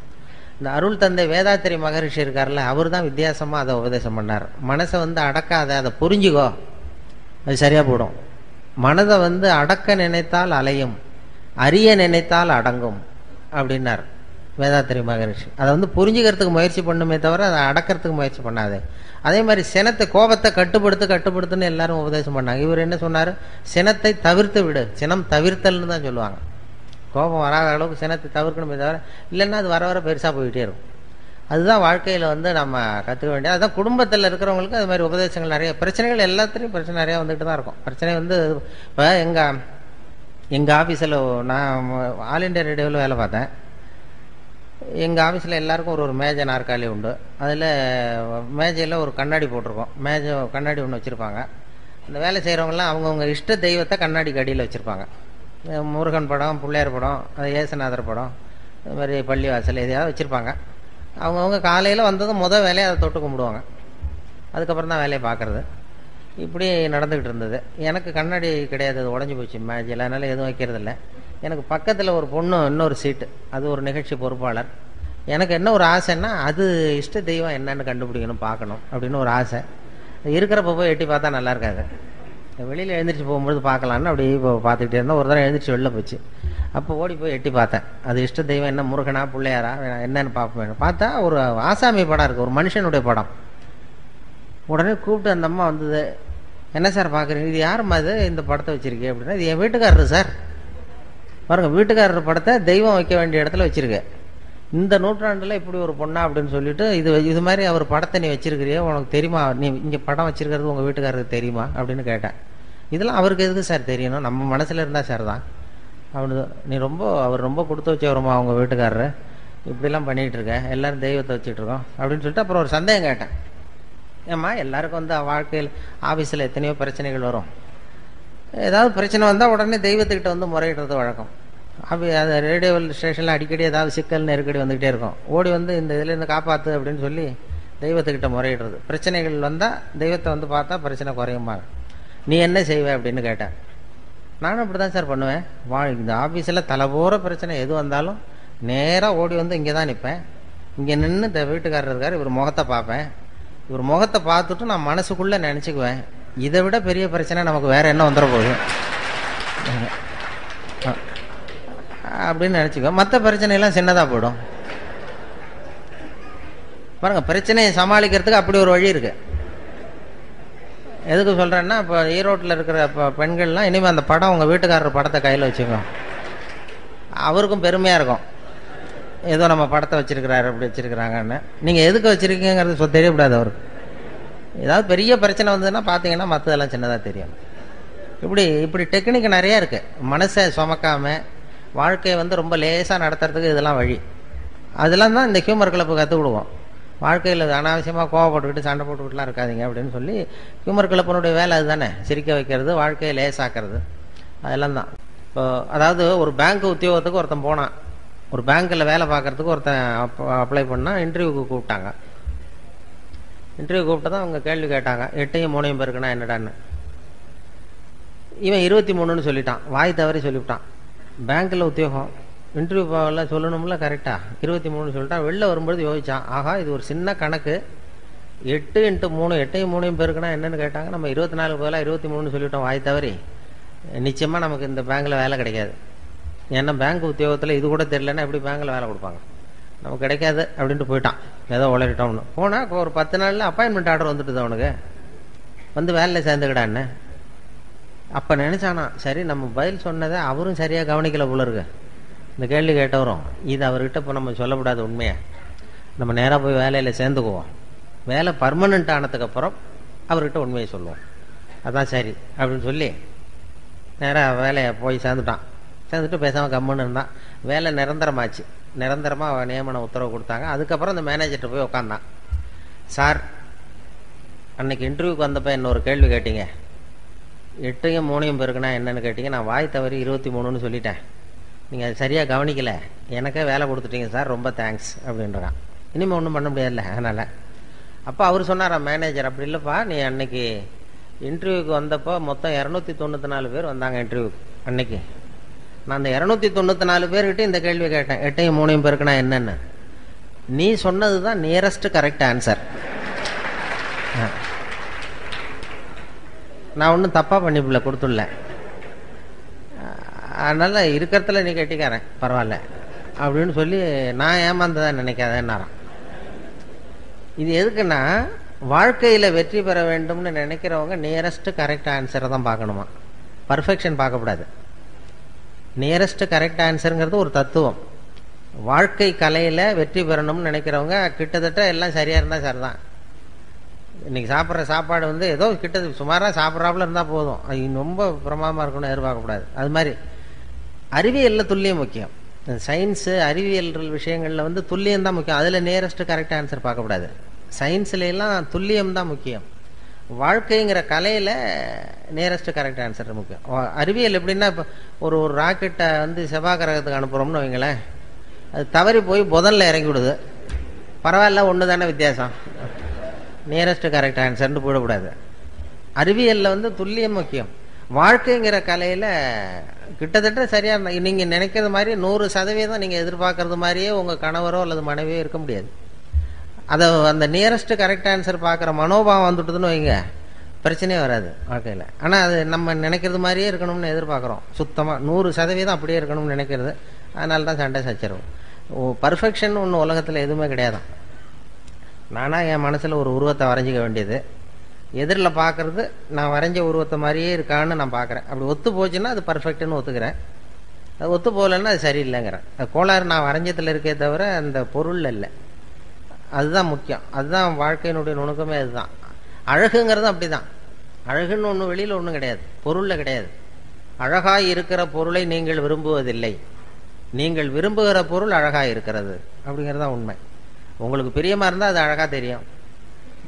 S1: இந்த அருள் தந்தை வேதாத்திரி மகரிஷி இருக்கார்ல, அவர் தான் வித்தியாசமாக அதை உபதேசம் பண்ணார். மனசை அடக்காத, அதை புரிஞ்சுக்கோ, அது சரியாக போடும். மனதை அடக்க நினைத்தால் அலையும், அறிய நினைத்தால் அடங்கும் அப்படின்னார் வேதாத்திரி மகரிஷி. அதை புரிஞ்சுக்கிறதுக்கு முயற்சி பண்ணுமே தவிர அதை அடக்கிறதுக்கு முயற்சி பண்ணாது. அதே மாதிரி சினத்தை கோபத்தை கட்டுப்படுத்துன்னு எல்லாரும் உபதேசம் பண்ணாங்க. இவர் என்ன சொன்னார், சினத்தை தவிர்த்து விடு, சினம் தவிர்த்தல்னு தான் சொல்லுவாங்க. கோபம் வராத அளவுக்கு சினத்தை தவிர்க்கணுமே தவிர, இல்லைன்னா அது வர வர பெருசாக போயிட்டே இருக்கும். அதுதான் வாழ்க்கையில் நம்ம கற்றுக்க வேண்டியது. அதுதான் குடும்பத்தில் இருக்கிறவங்களுக்கு அது மாதிரி உபதேசங்கள் நிறைய. பிரச்சனைகள் எல்லாத்துலேயும் பிரச்சனை நிறையா வந்துட்டு தான் இருக்கும். பிரச்சனை இப்போ எங்கள் ஆஃபீஸில் நான் ஆல் இண்டியா ரேடியோவில் வேலை பார்த்தேன். எங்கள் ஆஃபீஸில் எல்லாருக்கும் ஒரு மேஜை நாற்காலி உண்டு. அதில் மேஜையில் ஒரு கண்ணாடி போட்டிருக்கோம். கண்ணாடி ஒன்று வச்சுருப்பாங்க. அந்த வேலை செய்கிறவங்களாம் அவங்கவுங்க இஷ்ட தெய்வத்தை கண்ணாடிக்கு அடியில் வச்சுருப்பாங்க. முருகன் படம், பிள்ளையார் படம், அது ஏசுநாதர் படம், அது மாதிரி பள்ளிவாசல் எதையாவது வச்சுருப்பாங்க. அவங்கவுங்க காலையில் வந்ததும் வேலையை அதை தொட்டு கும்பிடுவாங்க. அதுக்கப்புறம் தான் வேலையை பார்க்குறது. இப்படி நடந்துக்கிட்டு இருந்தது. எனக்கு கண்ணாடி கிடையாது, அது உடஞ்சி போச்சு மேஜையில், அதனால் எதுவும் வைக்கிறதில்ல. எனக்கு பக்கத்தில் ஒரு பொண்ணு, இன்னொரு சீட்டு, அது ஒரு நிகழ்ச்சி பொறுப்பாளர். எனக்கு என்ன ஒரு ஆசைன்னா, அது இஷ்ட தெய்வம் என்னன்னு கண்டுபிடிக்கணும், பார்க்கணும் அப்படின்னு ஒரு ஆசை. இருக்கிறப்ப போய் எட்டி பார்த்தா நல்லா இருக்காது. வெளியில் எழுந்திரிச்சு போகும்போது பார்க்கலான்னு அப்படி இப்போ பார்த்துக்கிட்டே இருந்தேன். ஒரு தடவை எழுந்திரிச்சு வெளில போச்சு. அப்போ ஓடி போய் எட்டி பார்த்தேன். அது இஷ்ட தெய்வம் என்ன, முருகனா பிள்ளையாரா என்னன்னு பார்ப்பேன். பார்த்தா ஒரு ஆசாமி படம் இருக்குது, ஒரு மனுஷனுடைய படம். உடனே கூப்பிட்டு அந்த அம்மா வந்தது, என்ன சார் பார்க்குறீங்க, இது யாரும்மா இது இந்த படத்தை வச்சுருக்கேன் அப்படின்னா, இது என் வீட்டுக்காரரு சார். பாருங்கள், வீட்டுக்காரர் படத்தை தெய்வம் வைக்க வேண்டிய இடத்துல வச்சுருக்கேன். இந்த நூற்றாண்டில் இப்படி ஒரு பொண்ணா அப்படின்னு சொல்லிட்டு, இது மாதிரி அவர் படத்தை நீ வச்சிருக்கிறியோ, உனக்கு தெரியுமா, நீ இங்கே படம் வச்சிருக்கிறது உங்கள் வீட்டுக்காரருக்கு தெரியுமா அப்படின்னு கேட்டேன். இதெல்லாம் அவருக்கு எதுக்கு சார் தெரியணும், நம்ம மனசில் இருந்தால் சார் தான் அப்படின்னு. அவர் ரொம்ப கொடுத்து வச்சவருமா அவங்க வீட்டுக்காரரு, இப்படிலாம் பண்ணிகிட்டு இருக்கேன், எல்லோரும் தெய்வத்தை வச்சுட்ருக்கோம் அப்படின்னு சொல்லிட்டு அப்புறம் ஒரு சந்தேகம் கேட்டேன். ஏம்மா எல்லாருக்கும் வாழ்க்கையில் ஆஃபீஸில் எத்தனையோ பிரச்சனைகள் வரும். ஏதாவது பிரச்சனை வந்தால் உடனே தெய்வத்துக்கிட்ட முறையிடுறது வழக்கம். அது ரேடியோ ஸ்டேஷனில் அடிக்கடி ஏதாவது சிக்கல் நெருக்கடி வந்துக்கிட்டே இருக்கும். ஓடி இந்த இதுலேருந்து காப்பாற்று அப்படின்னு சொல்லி தெய்வத்துக்கிட்ட முறையிடுறது. பிரச்சனைகள் வந்தால் தெய்வத்தை பார்த்தா பிரச்சனை குறையுமா, நீ என்ன செய்வே அப்படின்னு கேட்டேன். நானும் அப்படி தான் சார் பண்ணுவேன். இந்த ஆஃபீஸில் தலைபோகிற பிரச்சனை எது வந்தாலும் நேராக ஓடி இங்கே தான் நிற்பேன். இங்கே நின்று இந்த வீட்டுக்காரர் இருக்கார், இவர் முகத்தை பார்ப்பேன். இவர் முகத்தை பார்த்துட்டு நான் மனசுக்குள்ளே நினச்சிக்குவேன், இதை விட பெரிய பிரச்சனை நமக்கு வேறு என்ன வந்துட போகுது அப்படின்னு நினச்சிக்கோ. மற்ற பிரச்சனையெல்லாம் சின்னதாக போயிடும். பாருங்க, பிரச்சனையை சமாளிக்கிறதுக்கு அப்படி ஒரு வழி இருக்கு. எதுக்கு சொல்கிறேன்னா, இப்போ ஈரோட்டில் இருக்கிற பெண்கள்லாம் இனிமேல் அந்த படம் உங்கள் வீட்டுக்காரர் படத்தை கையில் வச்சுக்கோ, அவருக்கும் பெருமையாக இருக்கும். ஏதோ நம்ம படத்தை வச்சிருக்கிறாரு, அப்படி வச்சிருக்கிறாங்கன்னு. நீங்கள் எதுக்கு வச்சிருக்கீங்கிறது தெரியக்கூடாது அவருக்கு. ஏதாவது பெரிய பிரச்சனை வந்ததுன்னா பார்த்தீங்கன்னா மற்றதெல்லாம் சின்னதாக தெரியும். இப்படி டெக்னிக் நிறையா இருக்குது. மனசை சுமக்காமல் வாழ்க்கையை ரொம்ப லேசாக நடத்துறதுக்கு இதெல்லாம் வழி. அதெல்லாம் தான் இந்த ஹியூமர் கிளப்பு கற்றுக் கொடுவோம். வாழ்க்கையில் அனாவசியமாக கோவப்பட்டுக்கிட்டு சண்டை போட்டுக்கிட்டுலாம் இருக்காதிங்க அப்படின்னு சொல்லி ஹியூமர் கிளப்பினுடைய வேலை அதுதானே, சிரிக்க வைக்கிறது, வாழ்க்கையை லேசாக்கிறது, அதெல்லாம் தான். இப்போ அதாவது ஒரு பேங்க் உத்தியோகத்துக்கு ஒருத்தன் போனான். ஒரு பேங்க்கில் வேலை பார்க்குறதுக்கு ஒருத்தன் அப்ளை பண்ணால் இன்டர்வியூக்கு கூப்பிட்டாங்க. இன்டர்வியூ கூப்பிட்டு தான் அவங்க கேள்வி கேட்டாங்க, 8யும் 3யும் பேருக்குன்னா என்னடான்னு. இவன் 23ன்னு சொல்லிட்டான், வாய் தவறி சொல்லிவிட்டான். பேங்க்கில் உத்தியோகம், இன்டர்வியூ சொல்லணும்ல கரெக்டாக, 23 சொல்லிட்டான். வெளில வரும்பொழுது யோசிச்சான், ஆகா இது ஒரு சின்ன கணக்கு, 8 × 3, 8யும் 3யும் பேருக்குன்னா என்னன்னு கேட்டாங்க. நம்ம 24 பதிலாக 23 சொல்லிவிட்டோம் வாய் தவறி. நிச்சயமாக நமக்கு இந்த பேங்க்கில் வேலை கிடைக்காது. ஏன்னா பேங்க் உத்தியோகத்தில் இது கூட தெரியலன்னா எப்படி பேங்க்கில் வேலை கொடுப்பாங்க, நமக்கு கிடைக்காது அப்படின்ட்டு போயிட்டான். ஏதோ உளறிட்டோம்னு போனால் ஒரு 10 நாளில் அப்பாயின்மெண்ட் ஆர்டர் வந்துட்டுது அவனுக்கு, வேலையில் சேர்ந்துக்கிடான்னு. அப்போ நினச்சானா, சரி நம்ம பதில் சொன்னதை அவரும் சரியாக கவனிக்கல போல இருக்கு, இந்த கேள்வி கேட்டவரும். இது அவர்கிட்ட இப்போ நம்ம சொல்லக்கூடாது உண்மையை, நம்ம நேராக போய் வேலையில் சேர்ந்துக்குவோம். வேலை பர்மனெண்ட் ஆனதுக்கப்புறம் அவர்கிட்ட உண்மையை சொல்லுவோம், அதான் சரி அப்படின்னு சொல்லி நேராக வேலையை போய் சேர்ந்துட்டான். சேர்ந்துட்டு பேசாமல் கம்முன்னு இருந்தான். வேலை நிரந்தரமாச்சு. நிரந்தரமாக நியமன உத்தரவு கொடுத்தாங்க. அதுக்கப்புறம் அந்த மேனேஜர்கிட்ட போய் உட்காந்தான். சார், அன்னைக்கு இன்டர்வியூக்கு வந்தப்போ என்ன ஒரு கேள்வி கேட்டீங்க, 8யும் 3யும் பேருக்குன்னா என்னன்னு கேட்டீங்க, நான் வாய் தவறி 23ன்னு சொல்லிட்டேன், நீங்கள் அது சரியாக கவனிக்கலை, எனக்கே வேலை கொடுத்துட்டீங்க சார், ரொம்ப தேங்க்ஸ் அப்படின்றான். இனிமேல் ஒன்றும் பண்ண முடியாதுல்ல அதனால். அப்போ அவர் சொன்னாரா மேனேஜர், அப்படி இல்லைப்பா, நீ அன்னைக்கு இன்டர்வியூக்கு வந்தப்போ மொத்தம் 294 பேர் வந்தாங்க இன்டர்வியூக்கு அன்னைக்கு. நான் அந்த 294 பேர்கிட்ட இந்த கேள்வி கேட்டேன், 8யும் 3யும் பேருக்குன்னா என்னன்னு. நீ சொன்னது தான் நியரஸ்ட் கரெக்ட் ஆன்சர். நான் ஒன்றும் தப்பாக பண்ணிப்பில்ல கொடுத்துடல, அதனால இருக்கிறதுல நீ கட்டிக்காரன் பரவாயில்ல அப்படின்னு சொல்லி நான் ஏமாந்ததான் நினைக்காதேன்னாரான். இது எதுக்குன்னா, வாழ்க்கையில் வெற்றி பெற வேண்டும்னு நினைக்கிறவங்க நியரஸ்ட் கரெக்ட் ஆன்சரை தான் பார்க்கணுமா, பர்ஃபெக்ஷன் பார்க்கக்கூடாது. நியரஸ்ட் கரெக்ட் ஆன்சருங்கிறது ஒரு தத்துவம். வாழ்க்கை கலையில் வெற்றி பெறணும்னு நினைக்கிறவங்க கிட்டத்தட்ட எல்லாம் சரியாக இருந்தால் சார் தான். இன்றைக்கி சாப்பிட்ற சாப்பாடு ஏதோ கிட்டத்தட்ட சுமாராக சாப்பிட்றாப்புல இருந்தால் போதும், அது ரொம்ப பிரமாதமாக இருக்கணும்னு எதிர்பார்க்கக்கூடாது. அது மாதிரி அறிவியலில் துல்லியம் முக்கியம். சயின்ஸு அறிவியல் விஷயங்களில் துல்லியம் தான் முக்கியம். அதில் நியரஸ்ட் கரெக்ட் ஆன்சர் பார்க்கக்கூடாது. சயின்ஸ்லாம் துல்லியம் தான் முக்கியம். வாழ்க்கைங்கிற கலையில் நியரஸ்ட் கரெக்ட் ஆன்சர் முக்கியம். அறிவியல் எப்படின்னா, இப்போ ஒரு ராக்கெட்டை செவ்வாய் கிரகத்துக்கு அனுப்புகிறோம்னு வைங்களேன், அது தவறி போய் புதனில் இறங்கி விடுது, பரவாயில்ல, ஒன்று தானே வித்தியாசம், நியரஸ்ட் கரெக்ட் ஆன்சர்னு போடக்கூடாது. அறிவியலில் துல்லியம் முக்கியம். வாழ்க்கைங்கிற கலையில் கிட்டத்தட்ட சரியாக நீங்கள் நினைக்கிறது மாதிரி 100% நீங்கள் எதிர்பார்க்கறது மாதிரியே உங்கள் கணவரோ அல்லது மனைவியோ இருக்க முடியாது. அதை அந்த நியரஸ்ட் கரெக்ட் ஆன்சர் பார்க்குற மனோபாவம் வந்துட்டுதுன்னு வைங்க, பிரச்சனையே வராது வாழ்க்கையில். ஆனால் அது நம்ம நினைக்கிறது மாதிரியே இருக்கணும்னு எதிர்பார்க்குறோம், சுத்தமாக 100% அப்படியே இருக்கணும்னு நினைக்கிறது. அதனால தான் சண்டை சச்சரவு. பர்ஃபெக்ஷன் ஒன்று உலகத்தில் எதுவுமே கிடையாது. நானாக என் மனசில் ஒரு உருவத்தை வரைஞ்சிக்க வேண்டியது, எதிரில் பார்க்குறது நான் வரைஞ்ச உருவத்தை மாதிரியே இருக்கான்னு நான் பார்க்குறேன். அப்படி ஒத்து போச்சுன்னா அது பர்ஃபெக்டுன்னு ஒத்துக்கிறேன், அது ஒத்து போகலன்னா அது சரியில்லைங்கிறேன். அது கோளாறு நான் வரைஞ்சத்தில் இருக்கே தவிர அந்த பொருள் இல்லை. அதுதான் முக்கியம். அதுதான் வாழ்க்கையினுடைய நுணுக்கமே. அதுதான் அழகுங்கிறதும் அப்படி தான். அழகுன்னு ஒன்று வெளியில் ஒன்றும் கிடையாது, பொருளில் கிடையாது. அழகாய் இருக்கிற பொருளை நீங்கள் விரும்புவதில்லை, நீங்கள் விரும்புகிற பொருள் அழகாக இருக்கிறது அப்படிங்கிறது தான் உண்மை. உங்களுக்கு பிரியமாக இருந்தால் அது அழகாக தெரியும்,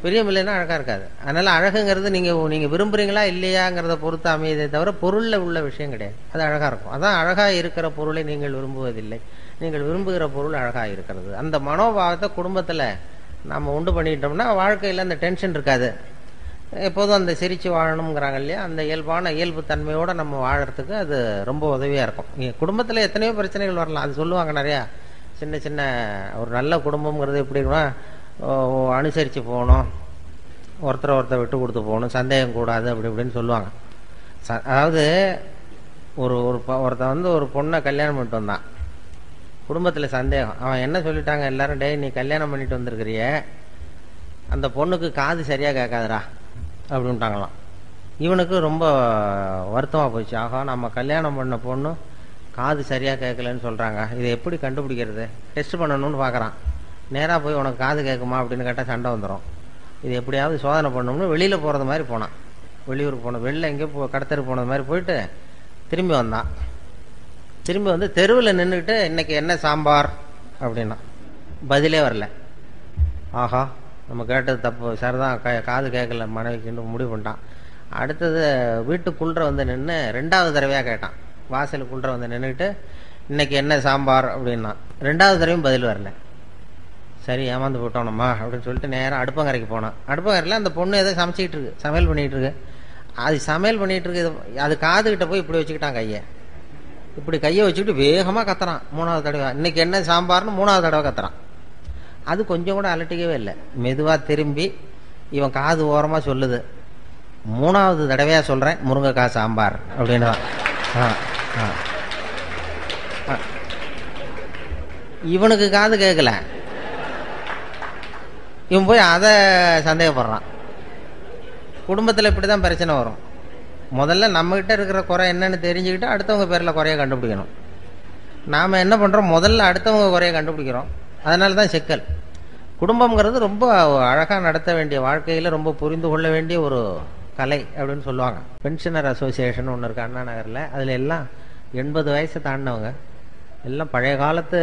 S1: பிரியம் இல்லைன்னா அழகாக இருக்காது. அதனால் அழகுங்கிறது நீங்கள் விரும்புகிறீங்களா இல்லையாங்கிறத பொறுத்து அமையதே தவிர பொருளில் உள்ள விஷயம் கிடையாது. அது அழகாக இருக்கும். அதான் அழகாக இருக்கிற பொருளை நீங்கள் விரும்புவதில்லை, நீங்கள் விரும்புகிற பொருள் அழகாக இருக்கிறது. அந்த மனோபாவத்தை குடும்பத்தில் நாம் உண்டு பண்ணிட்டோம்னா வாழ்க்கையில் அந்த டென்ஷன் இருக்காது. எப்போதும் அந்த சிரித்து வாழணுங்கிறாங்க இல்லையா, அந்த இயல்பு தன்மையோடு நம்ம வாழறதுக்கு அது ரொம்ப உதவியாக இருக்கும். குடும்பத்தில் எத்தனையோ பிரச்சனைகள் வரலாம், அது சொல்லுவாங்க நிறையா. சின்ன சின்ன ஒரு நல்ல குடும்பங்கிறது எப்படி இருக்குன்னா, அனுசரித்து போகணும், ஒருத்தர் விட்டு கொடுத்து போகணும், சந்தேகம் கூடாது, அப்படி இப்படின்னு சொல்லுவாங்க. அதாவது ஒருத்தன் ஒரு பொண்ணை கல்யாணம் பண்ணிட்டு வந்தான். குடும்பத்தில் சந்தேகம். அவன் என்ன சொல்லிட்டாங்க எல்லாரும், டேய் நீ கல்யாணம் பண்ணிட்டு வந்திருக்கிறிய, அந்த பொண்ணுக்கு காது சரியாக கேட்காதுடா அப்படின்ட்டாங்களாம். இவனுக்கு ரொம்ப வருத்தமாக போச்சு. ஆகா, நம்ம கல்யாணம் பண்ண பொண்ணு காது சரியாக கேட்கலன்னு சொல்கிறாங்க, இதை எப்படி கண்டுபிடிக்கிறது, டெஸ்ட் பண்ணணும்னு பார்க்குறான். நேராக போய் உனக்கு காது கேட்குமா அப்படின்னு கேட்டால் சண்டை வந்துடும். இது எப்படியாவது சோதனை பண்ணணும்னு வெளியில் போகிறது மாதிரி போனான். வெளியூருக்கு போன, வெளில எங்கேயோ கடத்தரு போனது மாதிரி போயிட்டு திரும்பி வந்தான். திரும்பி வந்து தெருவில் நின்றுக்கிட்டு இன்னைக்கு என்ன சாம்பார் அப்படின்னா பதிலே வரல. ஆஹா, நம்ம கேட்டது தப்பு, சரிதான், காது கேட்கல மனைவிக்குன்னு முடிவு பண்ணிட்டான். அடுத்தது வீட்டுக்குள்ளே வந்து நின்று 2வது தடவையாக கேட்டான். வாசலுக்குள்ளே வந்து நின்றுக்கிட்டு இன்னைக்கு என்ன சாம்பார் அப்படின்னா 2வது தடவையும் பதில் வரல. சரி, ஏமாந்து போட்டோம்மா அப்படின்னு சொல்லிட்டு நேராக அடுப்பங்கரைக்கு போனான். அடுப்பங்கரையில் அந்த பொண்ணு ஏதோ சமைச்சிக்கிட்டு இருக்கு, சமையல் பண்ணிகிட்டு இருக்கு. அது சமையல் பண்ணிகிட்டு இருக்கு, அது காதுகிட்ட போய் இப்படி வச்சுக்கிட்டான் கையை. இப்படி கையை வச்சுக்கிட்டு வேகமாக கத்துறான். 3வது தடவை இன்னைக்கு என்ன சாம்பார்னு 3வது தடவை கத்துறான். அது கொஞ்சம் கூட அலட்டிக்கவே இல்லை. மெதுவாக திரும்பி இவன் காது ஓரமாக சொல்லுது, 3வது தடவையாக சொல்கிறேன் முருங்கைக்காய் சாம்பார் அப்படின்னு. இவனுக்கு காது கேட்கல, இவன் போய் அதை சந்தேகப்படுறான். குடும்பத்தில் இப்படி தான் பிரச்சனை வரும். முதல்ல நம்மகிட்ட இருக்கிற குறை என்னன்னு தெரிஞ்சுக்கிட்டு அடுத்தவங்க பேரில் குறைய கண்டுபிடிக்கணும். நாம் என்ன பண்ணுறோம், முதல்ல அடுத்தவங்க குறைய கண்டுபிடிக்கிறோம். அதனால தான் சிக்கல். குடும்பங்கிறது ரொம்ப அழகாக நடத்த வேண்டிய, வாழ்க்கையில் ரொம்ப புரிந்து கொள்ள வேண்டிய ஒரு கலை அப்படின்னு சொல்லுவாங்க. பென்ஷனர் அசோசியேஷன் ஒன்று இருக்குது அண்ணா நகரில். அதில் எல்லாம் 80 வயசை தாண்டினவங்க, எல்லாம் பழைய காலத்து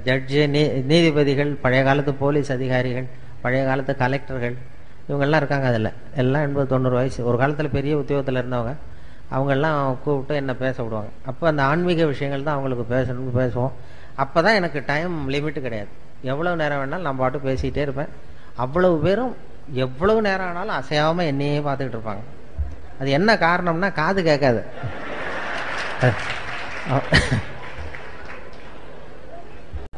S1: ஜட்ஜு, நீதிபதிகள், பழைய காலத்து போலீஸ் அதிகாரிகள், பழைய காலத்து கலெக்டர்கள், இவங்கெல்லாம் இருக்காங்க. அதில் எல்லாம் 80-90 வயசு. ஒரு காலத்தில் பெரிய உத்தியோகத்தில் இருந்தவங்க. அவங்கெல்லாம் கூப்பிட்டு என்ன பேச விடுவாங்க. அப்போ அந்த ஆன்மீக விஷயங்கள் தான் அவங்களுக்கு பேசணும்னு பேசுவோம். அப்போ தான் எனக்கு டைம் லிமிட்டு கிடையாது. எவ்வளவு நேரம் வேணாலும் நான் பாட்டு பேசிக்கிட்டே இருப்பேன். அவ்வளவு பேரும் எவ்வளவு நேரம் ஆனாலும் அசையாமல் என்னையே பார்த்துக்கிட்டு இருப்பாங்க. அது என்ன காரணம்னா காது கேட்காது.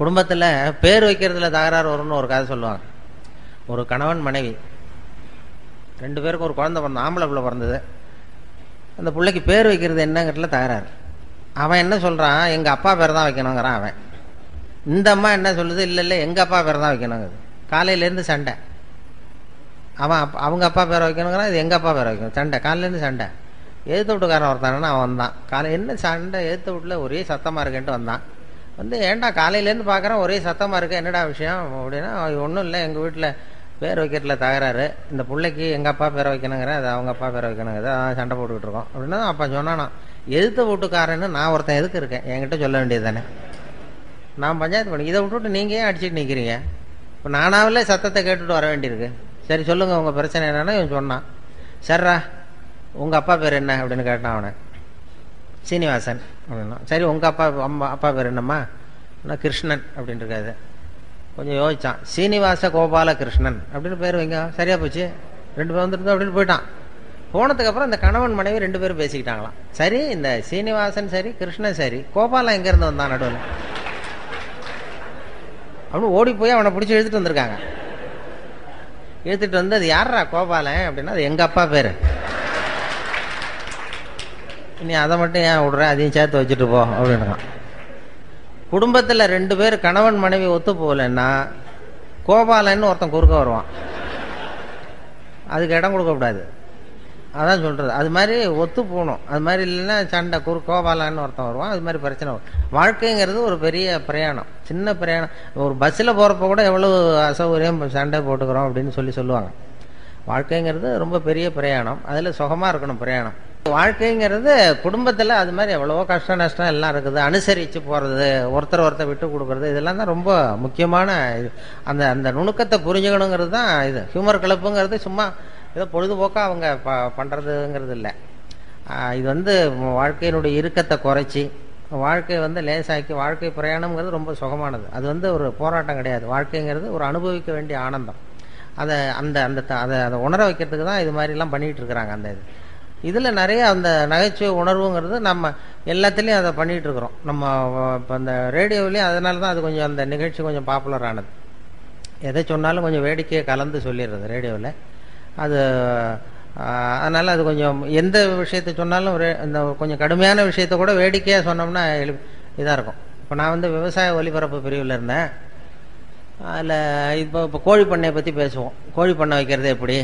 S1: குடும்பத்தில் பேர் வைக்கிறதுல தகராறு வரும்னு ஒரு கதை சொல்லுவாங்க. ஒரு கணவன் மனைவி 2 பேருக்கும் ஒரு குழந்தை பிறந்த, ஆம்பளை பிள்ளை பிறந்தது. அந்த பிள்ளைக்கு பேர் வைக்கிறது என்னங்கிறதுல தகராறு. அவன் என்ன சொல்கிறான், எங்கள் அப்பா பேர் தான் வைக்கணுங்கிறான் அவன். இந்த அம்மா என்ன சொல்லுது, இல்லை எங்கள் அப்பா பேர் தான் வைக்கணுங்குது. காலையிலேருந்து சண்டை. அவன் அவங்க அப்பா பேரை வைக்கணுங்கிறான், இது எங்கள் அப்பா பேரை வைக்கணும். சண்டை, காலையிலேருந்து சண்டை. எழுத்து வீட்டுக்காரன் ஒருத்தானா அவன் வந்தான். என்ன சண்டை, எழுத்து வீட்டில் ஒரே சத்தமாக இருக்கேன்ட்டு வந்தான். வந்து ஏன்டா காலையிலேருந்து பார்க்குறேன் ஒரே சத்தமாக இருக்கு, என்னடா விஷயம் அப்படின்னா, ஒன்றும் இல்லை, எங்கள் வீட்டில் பேர் வைக்கிறதுல தகராறு, இந்த பிள்ளைக்கு எங்கள் அப்பா பேரை வைக்கணுங்கிறேன், அது அவங்க அப்பா பேரை வைக்கணுங்கிறது, அதான் சண்டை போட்டுக்கிட்டு இருக்கோம் அப்படின்னா. அப்பா சொன்னானா, எழுத்து வீட்டுக்காரன்னு நான் ஒருத்தன் எதுக்கு இருக்கேன், என்கிட்ட சொல்ல வேண்டியது தானே, நான் பஞ்சாயத்து பண்ணி, இதை விட்டுவிட்டு நீங்கள் ஏன் அடிச்சுட்டு நிற்கிறீங்க, இப்போ நானாவிலே சத்தத்தை கேட்டுட்டு வர வேண்டியிருக்கு, சரி சொல்லுங்கள் உங்கள் பிரச்சனை என்னன்னா. இவன் சொன்னான், சரிடா உங்கள் அப்பா பேர் என்ன அப்படின்னு கேட்டான் அவனை. சீனிவாசன் அப்படின்னா. சரி உங்கள் அப்பா பேர் என்னம்மா, கிருஷ்ணன் அப்படின்னு இருக்காது. கொஞ்சம் யோசிச்சான், சீனிவாச கோபால கிருஷ்ணன் அப்படின்னு பேர் வைங்க, சரியா போச்சு, 2 பேர் வந்துருந்தோம் அப்படின்னு போயிட்டான். போனதுக்கப்புறம் இந்த கணவன் மனைவி 2 பேரும் பேசிக்கிட்டாங்களாம். சரி இந்த சீனிவாசன் சரி, கிருஷ்ணன் சரி, கோபாலன் எங்கேருந்து வந்தான் நடுவில் அப்படின்னு ஓடி போய் அவனை பிடிச்சி இழுத்துட்டு வந்திருக்காங்க. இழுத்துட்டு வந்து, அது யாரா கோபாலன் அப்படின்னா, அது எங்கள் அப்பா பேர், நீ அதை மட்டும் ஏன் விடுற, அதையும் சேர்த்து வச்சுட்டு போ அப்படின்றான். குடும்பத்தில் 2 பேர் கணவன் மனைவி ஒத்து போகலன்னா கோபாலன்னு ஒருத்தன் குறுக்க வருவான், அதுக்கு இடம் கொடுக்கக்கூடாது. அதான் சொல்கிறது, அது மாதிரி ஒத்து போகணும். அது மாதிரி இல்லைன்னா சண்டை, கோபாலன்னு ஒருத்தன் வருவான், அது மாதிரி பிரச்சனை வரும். வாழ்க்கைங்கிறது ஒரு பெரிய பிரயாணம், சின்ன பிரயாணம். ஒரு பஸ்ஸில் போகிறப்ப கூட எவ்வளோ அசௌகரியம், சண்டை போட்டுக்கிறோம் அப்படின்னு சொல்லுவாங்க. வாழ்க்கைங்கிறது ரொம்ப பெரிய பிரயாணம், அதில் சுகமாக இருக்கணும் பிரயாணம். வாழ்க்கைங்கிறது குடும்பத்தில் அது மாதிரி எவ்வளவோ கஷ்ட நஷ்டம் எல்லாம் இருக்குது. அனுசரித்து போகிறது, ஒருத்தர் விட்டு கொடுக்கறது, இதெல்லாம் தான் ரொம்ப முக்கியமான இது. அந்த அந்த நுணுக்கத்தை புரிஞ்சுக்கணுங்கிறது தான் இது. ஹியூமர் கிளப்புங்கிறது சும்மா ஏதோ பொழுதுபோக்காக அவங்க பண்ணுறதுங்கிறது இல்லை. இது வந்து வாழ்க்கையினுடைய இறுக்கத்தை குறைச்சி வாழ்க்கையை லேசாக்கி, வாழ்க்கை பிரயாணம்ங்கிறது ரொம்ப சுகமானது. அது ஒரு போராட்டம் கிடையாது. வாழ்க்கைங்கிறது ஒரு அனுபவிக்க வேண்டிய ஆனந்தம். அதை அதை உணர வைக்கிறதுக்கு தான் இது மாதிரிலாம் பண்ணிகிட்டு இருக்கிறாங்க. அந்த இதில் நிறைய அந்த நகைச்சுவை உணர்வுங்கிறது நம்ம எல்லாத்துலேயும் அதை பண்ணிகிட்டு இருக்கிறோம். நம்ம இப்போ அந்த ரேடியோவிலையும் அதனால தான் அது கொஞ்சம், அந்த நிகழ்ச்சி கொஞ்சம் பாப்புலர் ஆனது. எதை சொன்னாலும் கொஞ்சம் வேடிக்கையை கலந்து சொல்லிடுறது ரேடியோவில். அது அதனால் அது கொஞ்சம் எந்த விஷயத்தை சொன்னாலும் இந்த கொஞ்சம் கடுமையான விஷயத்த கூட வேடிக்கையாக சொன்னோம்னா இதாக இருக்கும். இப்போ நான் வந்து விவசாய ஒலிபரப்பு பிரிவில் இருந்தேன். அதில் இப்போ கோழி பண்ணையை பற்றி பேசுவோம். கோழி பண்ணை வைக்கிறது எப்படி,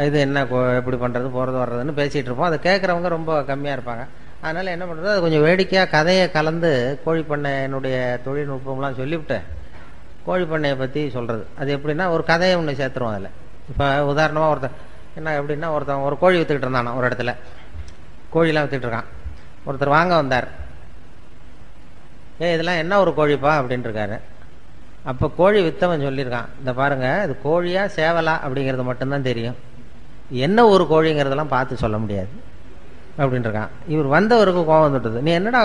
S1: இது என்ன எப்படி பண்ணுறது, போகிறது வர்றதுன்னு பேசிகிட்டு இருப்போம். அதை கேட்குறவங்க ரொம்ப கம்மியாக இருப்பாங்க. அதனால் என்ன பண்ணுறது, அது கொஞ்சம் வேடிக்கையாக கதையை கலந்து கோழி பண்ணையினுடைய தொழில்நுட்பம்லாம் சொல்லிவிட்டு கோழி பண்ணையை பற்றி சொல்கிறது. அது எப்படின்னா ஒரு கதையை ஒன்று சேர்த்துருவோம் அதில். இப்போ உதாரணமாக என்ன எப்படின்னா ஒருத்தன் ஒரு கோழி விற்றுக்கிட்டு இருந்தானா ஒரு இடத்துல, கோழிலாம் விற்றுக்கிட்டு இருக்கான். ஒருத்தர் வாங்க வந்தார். இதெல்லாம் என்ன ஒரு கோழிப்பா அப்படின்ட்டு இருக்காரு. அப்போ கோழி விற்றவன் சொல்லியிருக்கான், இந்த பாருங்கள், இது கோழியா சேவலா அப்படிங்கிறது மட்டும்தான் தெரியும், என்ன ஒரு கோழிங்கிறதெல்லாம் பார்த்து சொல்ல முடியாது அப்படின்ட்டுருக்கான். இவர் வந்தவருக்கு கோவம் வந்துட்டுது. நீ என்னடா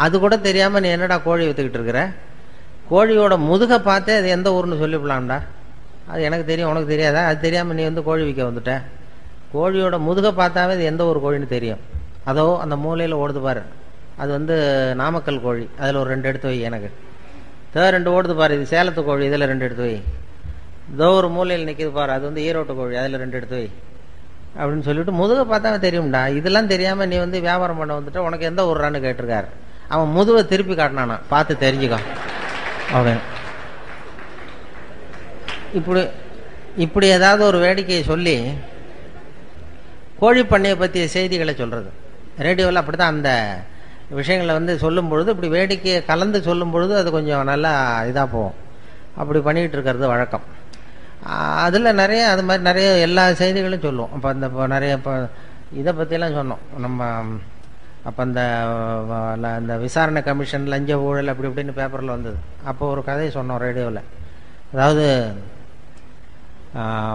S1: அது கூட தெரியாமல் நீ என்னடா கோழி விற்றுக்கிட்டு இருக்கிற, கோழியோட முதுகை பார்த்தே அது எந்த ஊர்னு சொல்லிவிடலாம்டா, அது எனக்கு தெரியும் உனக்கு தெரியாதா, அது தெரியாமல் நீ வந்து கோழி விற்க வந்துட்ட, கோழியோட முதுகை பார்த்தாவே அது எந்த ஒரு கோழின்னு தெரியும். அதோ அந்த மூலையில் ஓடுது பாரு, அது வந்து நாமக்கல் கோழி, அதில் ஒரு 2 எடுத்து வை, எனக்கு 2 ஓடுது பாரு, இது சேலத்து கோழி, இதில் 2 எடுத்து வை, இதோ ஒரு மூலையில் நிற்கிது பாரு, அது வந்து ஈரோட்டு கோழி, அதில் 2 எடுத்து வை அப்படின்னு சொல்லிவிட்டு முதுகை பார்த்தாவே தெரியும்டா, இதெல்லாம் தெரியாமல் நீ வந்து வியாபாரம் பண்ண வந்துட்டு உனக்கு எந்த ஊர்றான்னு கேட்டிருக்காரு. அவன் முதுவை திருப்பி காட்டினானா, பார்த்து தெரிஞ்சுக்கோ அப்படின்னு. இப்படி ஏதாவது ஒரு வேடிக்கையை சொல்லி கோழி பண்ணையை பற்றிய செய்திகளை சொல்கிறது. ரேடியோவில் அப்படி தான் அந்த விஷயங்களை வந்து சொல்லும் பொழுது இப்படி வேடிக்கையை கலந்து சொல்லும் பொழுது அது கொஞ்சம் நல்லா இதாக போகும். அப்படி பண்ணிகிட்டு இருக்கிறது வழக்கம். அதில் நிறைய அது மாதிரி நிறைய எல்லா செய்திகளும் சொல்லுவோம். அப்போ இப்போ நிறைய இப்போ இதை பற்றிலாம் சொன்னோம் நம்ம. அப்போ அந்த விசாரணை கமிஷன், லஞ்ச ஊழல் அப்படி இப்படின்னு பேப்பரில் வந்தது. அப்போ ஒரு கதையை சொன்னோம் ரேடியோவில். அதாவது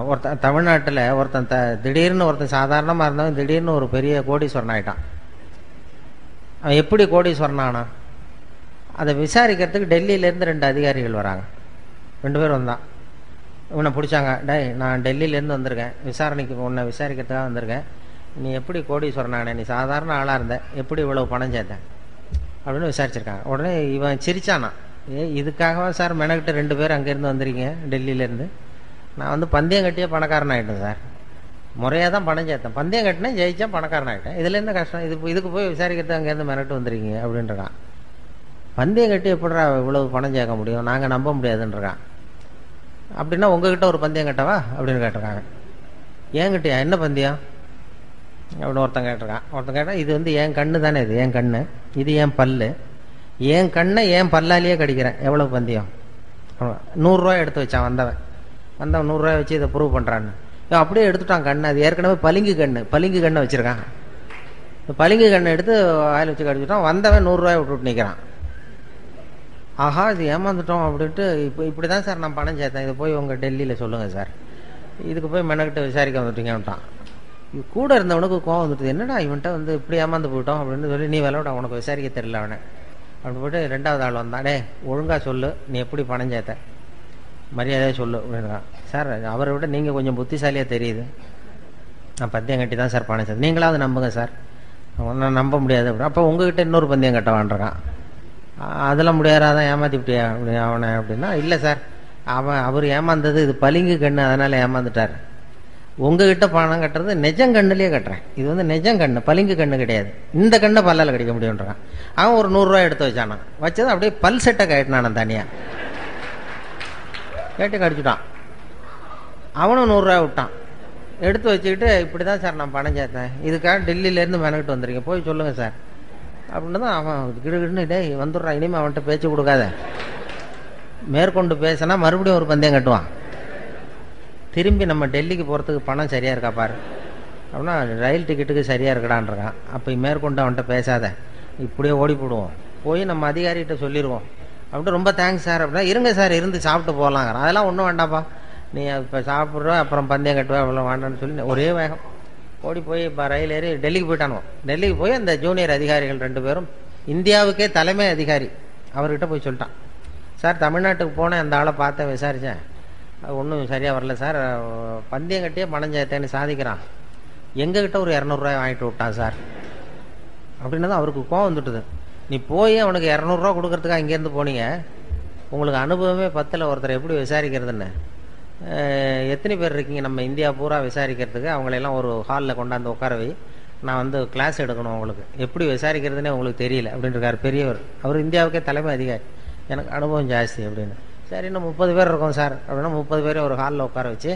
S1: ஒருத்தன் தமிழ்நாட்டில் ஒருத்தன் திடீர்னு ஒருத்தன் சாதாரணமாக இருந்தவன் திடீர்னு ஒரு பெரிய கோடீஸ்வரன் ஆகிட்டான். அவன் எப்படி கோடீஸ்வரன் ஆனான், அதை விசாரிக்கிறதுக்கு டெல்லியிலேருந்து 2 அதிகாரிகள் வராங்க. 2 பேர் வந்தான். இவனை பிடிச்சாங்க. டேய், நான் டெல்லியிலேருந்து வந்திருக்கேன், உன்னை விசாரிக்கிறதுக்காக வந்திருக்கேன், நீ எப்படி கோடீஸ்வரன் ஆனே, நீ சாதாரண ஆளாக இருந்த, எப்படி இவ்வளவு பணம் சேர்த்தேன் அப்படின்னு விசாரிச்சிருக்காங்க. உடனே இவன் சிரிச்சானா, இதுக்காகவா சார் மெனக்கிட்ட 2 பேர் அங்கேருந்து வந்திருக்கீங்க டெல்லியிலேருந்து, நான் வந்து பந்தயம் கட்டியே பணக்காரன் ஆகிட்டேன் சார், முறையாக தான் பணம் சேர்த்தேன், பந்தயம் கட்டினேன், ஜெயிச்சேன், பணக்காரன் ஆகிட்டேன், இதில் என்ன கஷ்டம், இதுக்கு போய் விசாரிக்கிறது அங்கேருந்து மெனக்கிட்டு வந்துருக்கீங்க அப்படின்றான். பந்தயம் கட்டி எப்படிடா இவ்வளவு பணம் சேர்க்க முடியும், நாங்கள் நம்ப முடியாதுன்றான். அப்படின்னா உங்ககிட்ட ஒரு பந்தயம் கட்டவா அப்படின்னு கேட்டிருக்காங்க. ஏங்கிட்டயா, என்ன பந்தயம் அப்படின்னு ஒருத்தன் கேட்டிருக்கான். ஒருத்தன் கேட்டால், இது வந்து என் கண்ணு தானே, இது என் கண்ணு, இது என் பல்லு, என் கண்ணை என் பல்லாலேயே கடிக்கிறேன், எவ்வளோ பந்தயம், 100 ரூபா எடுத்து வச்சான். வந்தவன் 100 ரூபாய் வச்சு இதை ப்ரூவ் பண்ணுறான்னு அப்படியே எடுத்துட்டான் கண்ணு. அது ஏற்கனவே பளிங்கு கண்ணை வச்சுருக்கான். பளிங்கு கண்ணை எடுத்து வாயில் வச்சு கடிச்சுட்டான். வந்தவன் 100 ரூபாய் விட்டுட்டு நிற்கிறான். ஆஹா, இது ஏமாந்துட்டோம் அப்படின்ட்டு. இப்படி தான் சார் நான் பணம் சேர்த்தேன், இதை போய் உங்கள் டெல்லியில் சொல்லுங்கள் சார், இதுக்கு போய் மெனக்கிட்ட விசாரிக்க வந்துட்டீங்கன்ட்டான். இது கூட இருந்தவனுக்கு கோவம் வந்துட்டு, என்னடா இவன்ட்ட வந்து இப்படி ஏமாந்து போயிட்டோம் அப்படின்னு சொல்லி, நீ விளையாட உனக்கு விசாரிக்க தெரியல அவனை அப்படின்னு போய்ட்டு 2வது ஆள் வந்தான். டே, ஒழுங்காக சொல்லு, நீ எப்படி பணம் சேர்த்த, மரியாதையாக சொல்லு அப்படின்றான். சார், அவரை விட நீங்கள் கொஞ்சம் புத்திசாலியாக தெரியுது, நான் பந்தயம் கட்டி தான் சார் பணம் சேர்த்தேன், நீங்களாவது நம்புங்க சார். நான் நம்ப முடியாது அப்படின்னு. அப்போ உங்ககிட்ட இன்னொரு பந்தயம் கட்டவான்றான். அதெல்லாம் முடியாதான், ஏமாத்திவிட்டியா அப்படி அவனை அப்படின்னா, இல்லை சார், அவர் ஏமாந்தது இது பளிங்கு கண்ணு, அதனால் ஏமாந்துட்டார், உங்ககிட்ட பணம் கட்டுறது நெஜங்கண்ணுலேயே கட்டுறேன், இது வந்து நெஜங்கண்ணு, பளிங்கு கண்ணு கிடையாது, இந்த கண்ணை பல்லால் கடிக்க முடியுன்றான். அவன் ஒரு 100 ரூபாய் எடுத்து வச்சானா, வச்சது அப்படியே பல் செட்டை கட்டினான் தனியாக, கேட்டு கடிச்சுட்டான். அவனும் 100 ரூபாய் விட்டான், எடுத்து வச்சுக்கிட்டு, இப்படி தான் சார் நான் பணம் சேர்த்தேன், இதுக்காக டெல்லியிலேருந்து மெனக்கிட்டு வந்துருக்கீங்க, போய் சொல்லுங்கள் சார் அப்படின்னு தான். அவன் கிடுகிடுன்னு, டே வந்துடுறான், இனிமேல் அவன்கிட்ட பேச்சு கொடுக்காத, மேற்கொண்டு பேசினா மறுபடியும் ஒரு பந்தயம் கட்டுவான், திரும்பி நம்ம டெல்லிக்கு போகிறதுக்கு பணம் சரியாக இருக்கா பாரு அப்படின்னா, ரயில் டிக்கெட்டுக்கு சரியாக இருக்கடான்றான். அப்போ மேற்கொண்டு அவன்கிட்ட பேசாத, இப்படியே ஓடி போடுவோம், போய் நம்ம அதிகாரிகிட்ட சொல்லிடுவோம் அப்படின்ட்டு, ரொம்ப தேங்க்ஸ் சார் அப்படின்னா, இருங்க சார், இருந்து சாப்பிட்டு போகலாங்கிறான். அதெல்லாம் ஒன்றும் வேண்டாப்பா, நீ இப்போ சாப்பிட்ற அப்புறம் பந்தயம் கட்டுவா, அவ்வளோ வேண்டான்னு சொல்லி ஒரே வேகம் ஓடி போய் இப்போ ரயில் ஏறி டெல்லிக்கு போயிட்டானுவோம். டெல்லிக்கு போய் அந்த ஜூனியர் அதிகாரிகள் 2 பேரும், இந்தியாவுக்கே தலைமை அதிகாரி, அவர்கிட்ட போய் சொல்லிட்டான், சார் தமிழ்நாட்டுக்கு போனேன், அந்த ஆளை பார்த்தேன், விசாரித்தேன், அது ஒன்றும் சரியாக வரல சார், பந்தயம் கட்டியே பணம் சேர்த்தேன்னு சாதிக்கிறான், எங்ககிட்ட ஒரு 200 ரூபாய் வாங்கிட்டு விட்டான் சார் அப்படின்னா தான் அவருக்கு கோவம் வந்துட்டுது. நீ போய் அவனுக்கு 200 ரூபா கொடுக்கறதுக்காக இங்கேருந்து போனீங்க, உங்களுக்கு அனுபவமே 10ல் ஒருத்தர் எப்படி விசாரிக்கிறதுன்னு, எத்தனை பேர் இருக்கீங்க நம்ம இந்தியா பூரா விசாரிக்கிறதுக்கு, அவங்களெல்லாம் ஒரு ஹாலில் கொண்டாந்து உட்கார வை, நான் வந்து கிளாஸ் எடுக்கணும், உங்களுக்கு எப்படி விசாரிக்கிறதுனே உங்களுக்கு தெரியல அப்படின்ட்டுருக்காரு பெரியவர். அவர் இந்தியாவுக்கே தலைமை அதிகாரி, எனக்கு அனுபவம் ஜாஸ்தி அப்படின்னு. சரி, இன்னும் 30 பேர் இருக்கோம் சார் அப்படின்னா 30 பேரையும் ஒரு ஹாலில் உட்கார வச்சு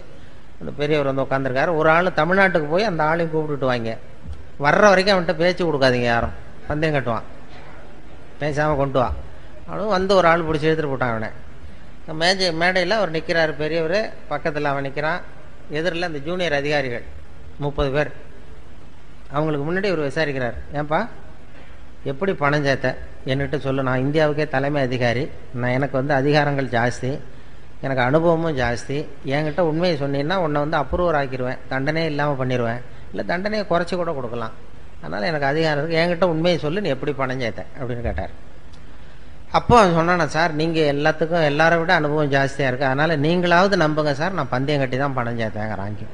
S1: அந்த பெரியவர் வந்து உட்காந்துருக்காரு. ஒரு ஆள் தமிழ்நாட்டுக்கு போய் அந்த ஆளையும் கூப்பிட்டுட்டு வாங்க, வர்ற வரைக்கும் அவன்கிட்ட பேச்சு கொடுக்காதீங்க, யாரும் பந்தயம் கட்டுவான், பேசாமல் கொண்டு வா அவனும் வந்து ஒரு ஆள் பிடிச்சி எடுத்துகிட்டு போட்டான் அவனை. மேடையில் அவர் நிற்கிறார் பெரியவர், பக்கத்தில் அவன் நிற்கிறான், எதிரில் அந்த ஜூனியர் அதிகாரிகள் 30 பேர். அவங்களுக்கு முன்னாடி இவர் விசாரிக்கிறார், ஏன்பா எப்படி பணம் சேர்த்த என்கிட்ட சொல்லு, நான் இந்தியாவுக்கே தலைமை அதிகாரி, எனக்கு வந்து அதிகாரங்கள் ஜாஸ்தி, எனக்கு அனுபவமும் ஜாஸ்தி, என்கிட்ட உண்மையை சொன்னீங்கன்னா உன்னை வந்து அப்ரூவர் ஆக்கிடுவேன், தண்டனையே இல்லாமல் பண்ணிடுவேன், இல்லை தண்டனையை குறைச்சி கூட கொடுக்கலாம், அதனால் எனக்கு அதிகாரம் இருக்குது, என்கிட்ட உண்மையை சொல்லு, நீ எப்படி பணம் சேர்த்த அப்படின்னு கேட்டார். அப்போ அவன் சொன்னானா, சார் நீங்கள் எல்லாத்துக்கும் எல்லாரை விட அனுபவம் ஜாஸ்தியாக இருக்குது, அதனால் நீங்களாவது நம்புங்க சார், நான் பந்தயம் கட்டி தான் பணம் சேர்த்தேங்கிறாங்க.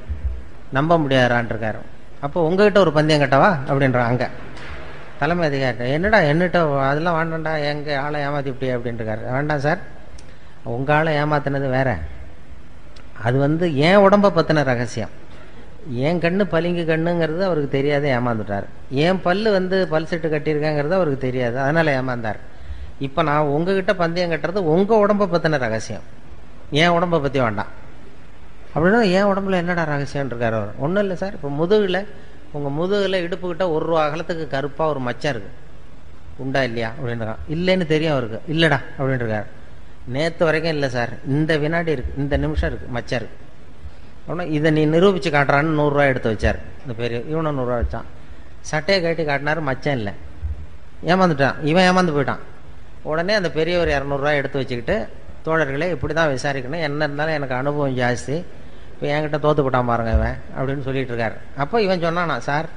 S1: நம்ப முடியாதான்ட்டு இருக்காரு. அப்போ உங்ககிட்ட ஒரு பந்தயம் கட்டவா அப்படின்றான் அங்கே தலைமை அதிகாரி. என்னடா என்னட்ட அதெல்லாம் வேண்டாம்டா, எங்கள் ஆளை ஏமாற்றிப்பிட்டியா அப்படின்ட்டுருக்காரு. வேண்டாம் சார், உங்கள் ஆளை ஏமாத்தினது வேற, அது வந்து என் உடம்பை பற்றின ரகசியம், என் கண்ணு பளிங்கு கண்ணுங்கிறது அவருக்கு தெரியாது, ஏமாந்துட்டார். என் பல்லு வந்து பல் செட்டு கட்டியிருக்கேங்கிறது அவருக்கு தெரியாது, அதனால் ஏமாந்தார். இப்போ நான் உங்ககிட்ட பந்தயம் கட்டுறது உங்கள் உடம்பை பற்றின ரகசியம், என் உடம்பை பற்றி வேண்டாம் அப்படின்னா. என் உடம்புல என்னடா ரகசியம்னு இருக்கார் அவர். ஒன்றும் இல்லை சார், இப்போ முதுகில் உங்கள் முதுகில் இடுப்புக்கிட்ட 1 ரூபா அகலத்துக்கு கருப்பாக ஒரு மச்சம் இருக்குது, உண்டா இல்லையா அப்படின்றான். இல்லைன்னு தெரியும் அவருக்கு. இல்லைடா அப்படின்ட்டுருக்காரு. நேற்று வரைக்கும் இல்லை சார், இந்த வினாடி இருக்குது, இந்த நிமிஷம் இருக்குது, மச்சம் இருக்குது அப்படின்னா. இதை நீ நிரூபித்து காட்டுறான்னு 100 ரூபா எடுத்து வச்சார் இந்த பெரிய. இவனும் 100 ரூபா வச்சான். சட்டையை கட்டி காட்டினார், மச்சம் இல்லை, ஏமாந்துட்டான், இவன் ஏமாந்து போயிட்டான். உடனே அந்த பெரியவர் 200 ரூபா எடுத்து வச்சுக்கிட்டு, தோழர்களே இப்படி தான் விசாரிக்கணும், என்ன இருந்தாலும் எனக்கு அனுபவம் ஜாஸ்தி, இப்போ என்கிட்ட தோற்று போட்டான் பாருங்க இவன் அப்படின்னு சொல்லிட்டு இருக்காரு. அப்போ இவன் சொன்னானா, சார்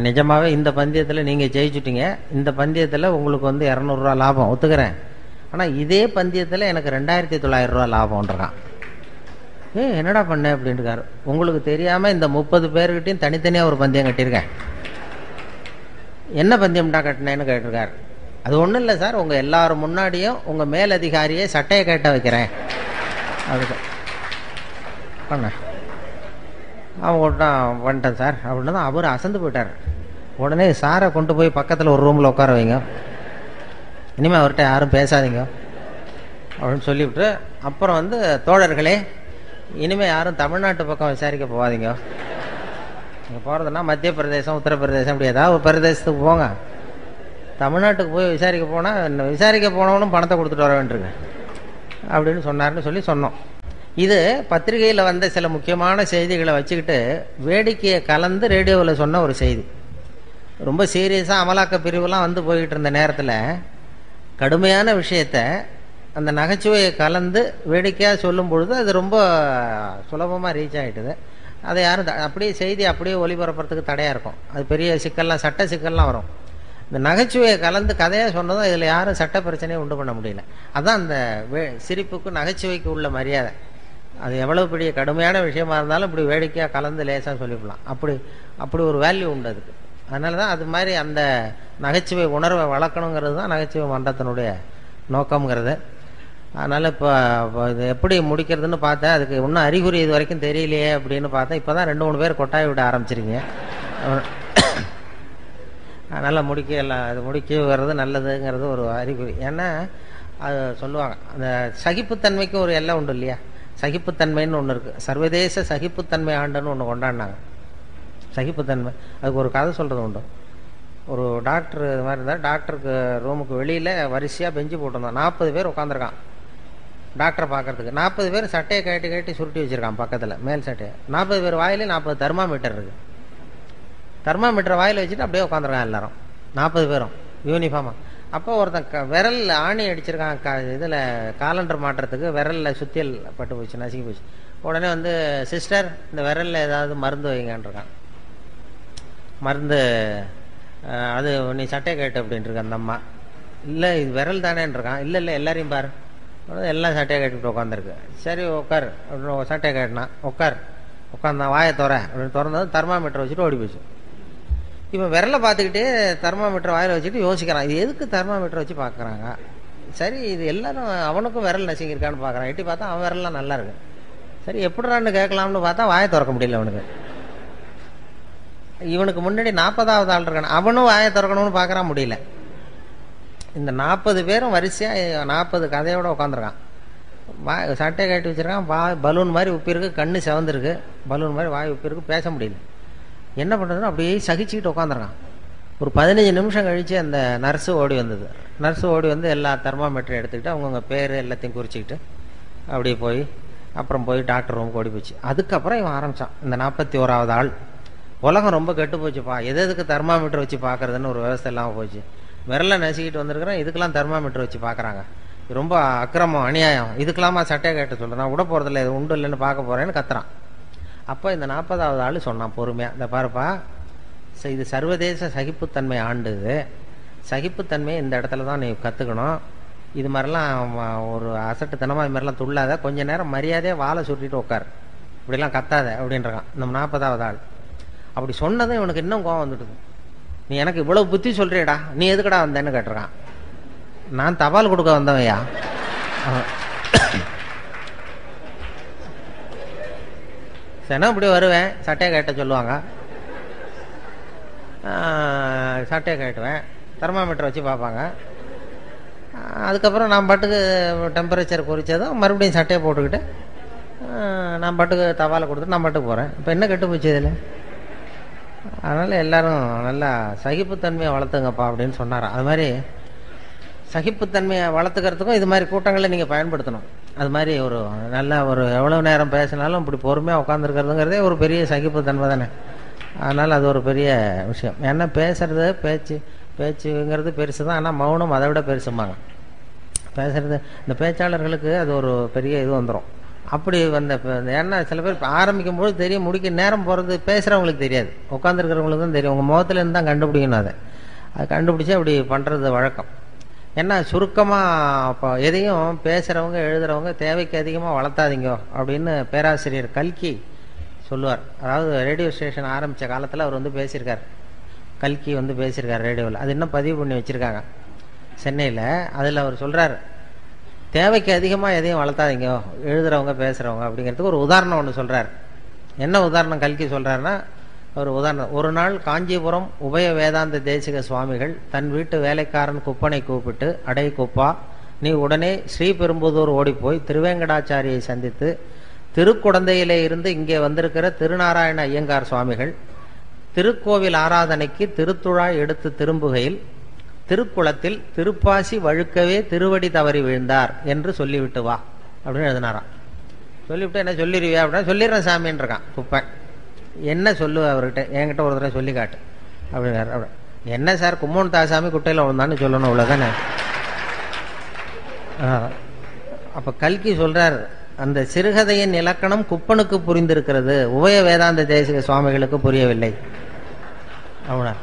S1: நிஜமாகவே இந்த பந்தயத்தில் நீங்கள் ஜெயிச்சுட்டீங்க, இந்த பந்தயத்தில் உங்களுக்கு வந்து 200 ரூபா லாபம் ஒத்துக்கிறேன், ஆனால் இதே பந்தயத்தில் எனக்கு 2900 ரூபா லாபம்ன்றான். என்னடா பண்ண அப்படின்ட்டுருக்காரு. உங்களுக்கு தெரியாமல் இந்த 30 பேர்கிட்டையும் தனித்தனியாக ஒரு பந்தயம் கட்டியிருக்கேன். என்ன பந்தயம்டா கட்டினேன்னு கேட்டிருக்காரு. அது ஒன்றும் இல்லை சார், உங்கள் எல்லாரும் முன்னாடியும் உங்கள் மேலதிகாரியை சட்டையை கேட்ட வைக்கிறேன் அதுக்கு பண்ண. அவன் கூட்டம் வந்துட்டேன் சார் அப்படின்னு தான் அவர் அசந்து போயிட்டார். உடனே சாரை கொண்டு போய் பக்கத்தில் ஒரு ரூமில் உட்கார வைங்க, இனிமேல் அவர்கிட்ட யாரும் பேசாதீங்க அப்படின்னு சொல்லிவிட்டு, அப்புறம் வந்து தோழர்களே இனிமேல் யாரும் தமிழ்நாட்டு பக்கம் விசாரிக்க போகாதீங்க, நீங்கள் போகிறதுனா மத்திய பிரதேசம் உத்தரப்பிரதேசம் இப்படி ஏதாவது ஒரு பிரதேசத்துக்கு போங்க, தமிழ்நாட்டுக்கு போய் விசாரிக்க போனால் விசாரிக்க போனவனும் பணத்தை கொடுத்துட்டு வர வேண்டியிருக்கு அப்படின்னு சொன்னார்னு சொல்லி சொன்னோம். இது பத்திரிகையில் வந்த சில முக்கியமான செய்திகளை வச்சுக்கிட்டு வேடிக்கையை கலந்து ரேடியோவில் சொன்ன ஒரு செய்தி. ரொம்ப சீரியஸாக அமலாக்க பிரிவுலாம் வந்து போய்கிட்டு இருந்த நேரத்தில் கடுமையான விஷயத்தை அந்த நகைச்சுவையை கலந்து வேடிக்கையாக சொல்லும் பொழுது அது ரொம்ப சுலபமாக ரீச் ஆகிட்டுது. அதை யாரும் அப்படியே செய்தி அப்படியே ஒளிபரப்புறதுக்கு தடையாக இருக்கும். அது பெரிய சிக்கல்லாம், சட்ட சிக்கல்லாம் வரும். இந்த நகைச்சுவையை கலந்து கதையாக சொன்னதும் இதில் யாரும் சட்ட பிரச்சனையை உண்டு பண்ண முடியல. அதுதான் அந்த சிரிப்புக்கு நகைச்சுவைக்கு உள்ள மரியாதை. அது எவ்வளோ பெரிய கடுமையான விஷயமா இருந்தாலும் இப்படி வேடிக்கையாக கலந்து லேசாக சொல்லிவிடலாம். அப்படி ஒரு வேல்யூ உண்டு அதுக்கு. அதனால தான் அது மாதிரி அந்த நகைச்சுவை உணர்வை வளர்க்கணுங்கிறது தான் நகைச்சுவை மன்றத்தினுடைய நோக்கம்ங்கிறது. அதனால் இப்போ இது எப்படி முடிக்கிறதுன்னு பார்த்தேன். அதுக்கு இன்னும் அறிகுறி இது வரைக்கும் தெரியலையே அப்படின்னு பார்த்தேன். இப்போ தான் 2-3 பேர் கொட்டாய் விட ஆரம்பிச்சிருக்கீங்க. அதனால் முடிக்க வர்றது நல்லதுங்கிறது ஒரு அறிகுறி. ஏன்னா அது சொல்லுவாங்க, அந்த சகிப்புத்தன்மைக்கு ஒரு எல்லை உண்டு இல்லையா. சகிப்புத்தன்மைன்னு ஒன்று இருக்குது. சர்வதேச சகிப்புத்தன்மை ஆண்டுன்னு ஒன்று கொண்டாடினாங்க. சகிப்புத்தன்மை, அதுக்கு ஒரு கதை சொல்கிறது உண்டு. ஒரு டாக்டர் இது மாதிரி இருந்தால், டாக்டருக்கு ரூமுக்கு வெளியில் வரிசையாக பெஞ்சு போட்டிருந்தான். 40 பேர் உட்காந்துருக்கான் டாக்டரை பார்க்கறதுக்கு. 40 பேர் சட்டையை கட்டி சுருட்டி வச்சுருக்கான் பக்கத்தில், மேல் சட்டையை. 40 பேர் வாயிலே 40 தெர்மாமீட்டர் இருக்குது. தெர்மாமீட்டரை வாயில் வச்சுட்டு அப்படியே உட்காந்துருக்கான் எல்லாரும், 40 பேரும் யூனிஃபார்மாக. அப்போ ஒருத்தன் விரல் ஆணி அடிச்சிருக்கான், இதில் காலண்டர் மாட்டுறதுக்கு விரலில் சுத்தியல் பட்டு போச்சு, நசுக்கி போச்சு. உடனே வந்து, சிஸ்டர் இந்த விரலில் ஏதாவது மருந்து வைங்கன்றிருக்கான். மருந்து அது நீ சட்டை கேட்டு அப்படின்ட்டுருக்க அந்த அம்மா. இல்லை இது விரல் தானேன்ருக்கான். இல்லை எல்லாரையும் பாரு. எல்லாம் சட்டையை கட்டிட்டு உட்காந்துருக்கு. சரி உட்கார் அப்படின்னு சட்டையை கேட்டினா. உட்காந்தான். வாயை அப்படின்னு திறந்தது தெர்மாமீட்டர் வச்சுட்டு ஓடி போச்சு. இவன் விரலை பார்த்துக்கிட்டே தெர்மாமீட்டர் வாயில் வச்சுட்டு யோசிக்கிறான், இது எதுக்கு தெர்மாமீட்டர் வச்சு பார்க்குறாங்க. சரி இது எல்லாரும் அவனுக்கும் விரல் நசுங்கியிருக்கான்னு பார்க்குறான். எட்டி பார்த்தா அவன் விரல்லாம் நல்லா இருக்கு. சரி எப்படிறான்னு கேட்கலாம்னு பார்த்தா வாயை திறக்க முடியல அவனுக்கு. இவனுக்கு முன்னாடி 40வது ஆள் இருக்கான், அவனும் வாயை திறக்கணும்னு பார்க்கறான், முடியல. இந்த 40 பேரும் வரிசையா 40 கதையோட உட்காந்துருக்கான். சட்டையை கட்டி வச்சிருக்கான், பலூன் மாதிரி உப்பிருக்கு, கண்ணு செவந்திருக்கு, பலூன் மாதிரி வாய் உப்பிருக்கு, பேச முடியல. என்ன பண்ணுறதுன்னு அப்படியே சகிச்சுக்கிட்டு உட்காந்துருக்கான். ஒரு 15 நிமிஷம் கழித்து அந்த நர்ஸு ஓடி வந்தது. நர்ஸு ஓடி வந்து எல்லா தெர்மாமீட்டரும் எடுத்துக்கிட்டு அவங்கவுங்க பேர் எல்லாத்தையும் குறிச்சிக்கிட்டு அப்படியே போய் அப்புறம் போய் டாக்டர் ரூமுக்கு ஓடி போச்சு. அதுக்கப்புறம் இவன் ஆரம்பித்தான், இந்த 41வது ஆள். உலகம் ரொம்ப கெட்டு போச்சுப்பா, எதுக்கு தெர்மாமீட்டர் வச்சு பார்க்குறதுன்னு ஒரு விவசாயம் இல்லாமல் போச்சு. விரலை நசுக்கிட்டு வந்திருக்கிறேன், இதுக்கெல்லாம் தெர்மாமீட்டர் வச்சு பார்க்குறாங்க, ரொம்ப அக்கிரமம், அநியாயம், இதுக்கெல்லாமா சட்டையை கேட்டு சொல்கிறேன், நான் விட போகிறதில்ல, இது உண்டு இல்லைன்னு பார்க்க போகிறேன்னு கத்துறான். அப்போ இந்த 40வது ஆள் சொன்னான் பொறுமையாக, இந்த பாருப்பா, இது சர்வதேச சகிப்புத்தன்மை ஆண்டு, சகிப்புத்தன்மையை இந்த இடத்துல தான் நீ கற்றுக்கணும். இது மாதிரிலாம் ஒரு அசட்டுத்தனமாக இது மாதிரிலாம் துள்ளாத, கொஞ்ச நேரம் மரியாதையாக வாழை சுட்டிட்டு உட்கார், இப்படிலாம் கத்தாத அப்படின்றான் இந்த 40வது ஆள். அப்படி சொன்னதும் இவனுக்கு இன்னும் கோவம் வந்துட்டுது. நீ எனக்கு இவ்வளவு புத்தி சொல்றியடா, நீ எதுக்கடா வந்தேன்னு கேட்டிருக்கான். நான் தபால் கொடுக்க வந்தவையா, சரி இப்படி வருவேன், சட்டையை கேட்ட சொல்லுவாங்க, சட்டையை கேட்டுவேன், தெர்மாமீட்டர் வச்சு பார்ப்பாங்க. அதுக்கப்புறம் நான் பாட்டுக்கு டெம்பரேச்சர் குறித்ததும் மறுபடியும் சட்டையை போட்டுக்கிட்டு நான் பாட்டுக்கு தவாலை கொடுத்துட்டு நான் பாட்டுக்கு போகிறேன். இப்போ என்ன கெட்டு போச்சு இதில்? அதனால் எல்லோரும் நல்லா சகிப்புத்தன்மையை வளர்த்துங்கப்பா அப்படின்னு சொன்னாராம். அது மாதிரி சகிப்புத்தன்மையை வளர்த்துக்கிறதுக்கும் இது மாதிரி கூட்டங்களில் நீங்கள் பயன்படுத்தணும். அது மாதிரி ஒரு நல்ல ஒரு எவ்வளோ நேரம் பேசினாலும் இப்படி பொறுமையாக உட்காந்துருக்கிறதுங்கிறதே ஒரு பெரிய சகிப்புத்தன்மை தானே. அதனால் அது ஒரு பெரிய விஷயம். ஏன்னா பேசுறது பேச்சுங்கிறது பெருசு தான், ஆனால் மௌனம் அதை விட பெருசும்பாங்க. பேசுறது இந்த பேச்சாளர்களுக்கு அது ஒரு பெரிய இது வந்துடும். அப்படி வந்த ஏன்னா சில பேர் ஆரம்பிக்கும் போது தெரியும், முடிக்க நேரம் போகிறது பேசுகிறவங்களுக்கு தெரியாது, உட்காந்துருக்கிறவங்களுக்கு தான் தெரியும். உங்கள் முகத்துலேருந்து தான் கண்டுபிடிக்கணும். அதை கண்டுபிடிச்சி அப்படி பண்ணுறது வழக்கம். ஏன்னா சுருக்கமாக இப்போ எதையும் பேசுகிறவங்க எழுதுகிறவங்க தேவைக்கு அதிகமாக வளர்த்தாதீங்க அப்படின்னு பேராசிரியர் கல்கி சொல்லுவார். அதாவது ரேடியோ ஸ்டேஷன் ஆரம்பித்த காலத்தில் அவர் வந்து பேசியிருக்கார், கல்கி வந்து பேசியிருக்கார் ரேடியோவில். அது இன்னும் பதிவு பண்ணி வச்சுருக்காங்க சென்னையில். அதில் அவர் சொல்கிறார், தேவைக்கு அதிகமாக எதையும் வளர்த்தாதீங்க எழுதுகிறவங்க பேசுகிறவங்க அப்படிங்கிறதுக்கு ஒரு உதாரணம் ஒன்று சொல்கிறார். என்ன உதாரணம் கல்கி சொல்கிறாருன்னா, ஒரு உதாரணம், ஒரு நாள் காஞ்சிபுரம் உபய வேதாந்த தேசிக சுவாமிகள் தன் வீட்டு வேலைக்காரன் குப்பனை கூப்பிட்டு, அடை குப்பா, நீ உடனே ஸ்ரீபெரும்புதூர் ஓடிப்போய் திருவேங்கடாச்சாரியை சந்தித்து திருக்குடந்தையிலே இருந்து இங்கே வந்திருக்கிற திருநாராயண ஐயங்கார் சுவாமிகள் திருக்கோவில் ஆராதனைக்கு திருத்துழாய் எடுத்து திரும்புகையில் திருக்குளத்தில் திருப்பாசி வழுக்கவே திருவடி தவறி விழுந்தார் என்று சொல்லிவிட்டு வா அப்படின்னு எழுதினாராம். சொல்லிவிட்டு என்ன சொல்லிடுவியா அப்படின்னா, சொல்லிடுறேன் சாமின்னு இருக்கான் குப்பை. என்ன சொல்லுவ அவர்கிட்ட, என்கிட்ட ஒரு தடவை சொல்லி காட்டு அப்படின்னாரு. என்ன சார், கும்மோன் தாசாமி குட்டையில் விழுந்தான்னு சொல்லணும், அவ்வளோதானே. அப்போ கல்கி சொல்றார், அந்த சிறுகதையின் இலக்கணம் குப்பனுக்கு புரிந்திருக்கிறது, உபய வேதாந்த தேசிக சுவாமிகளுக்கு புரியவில்லை அப்படின்னா.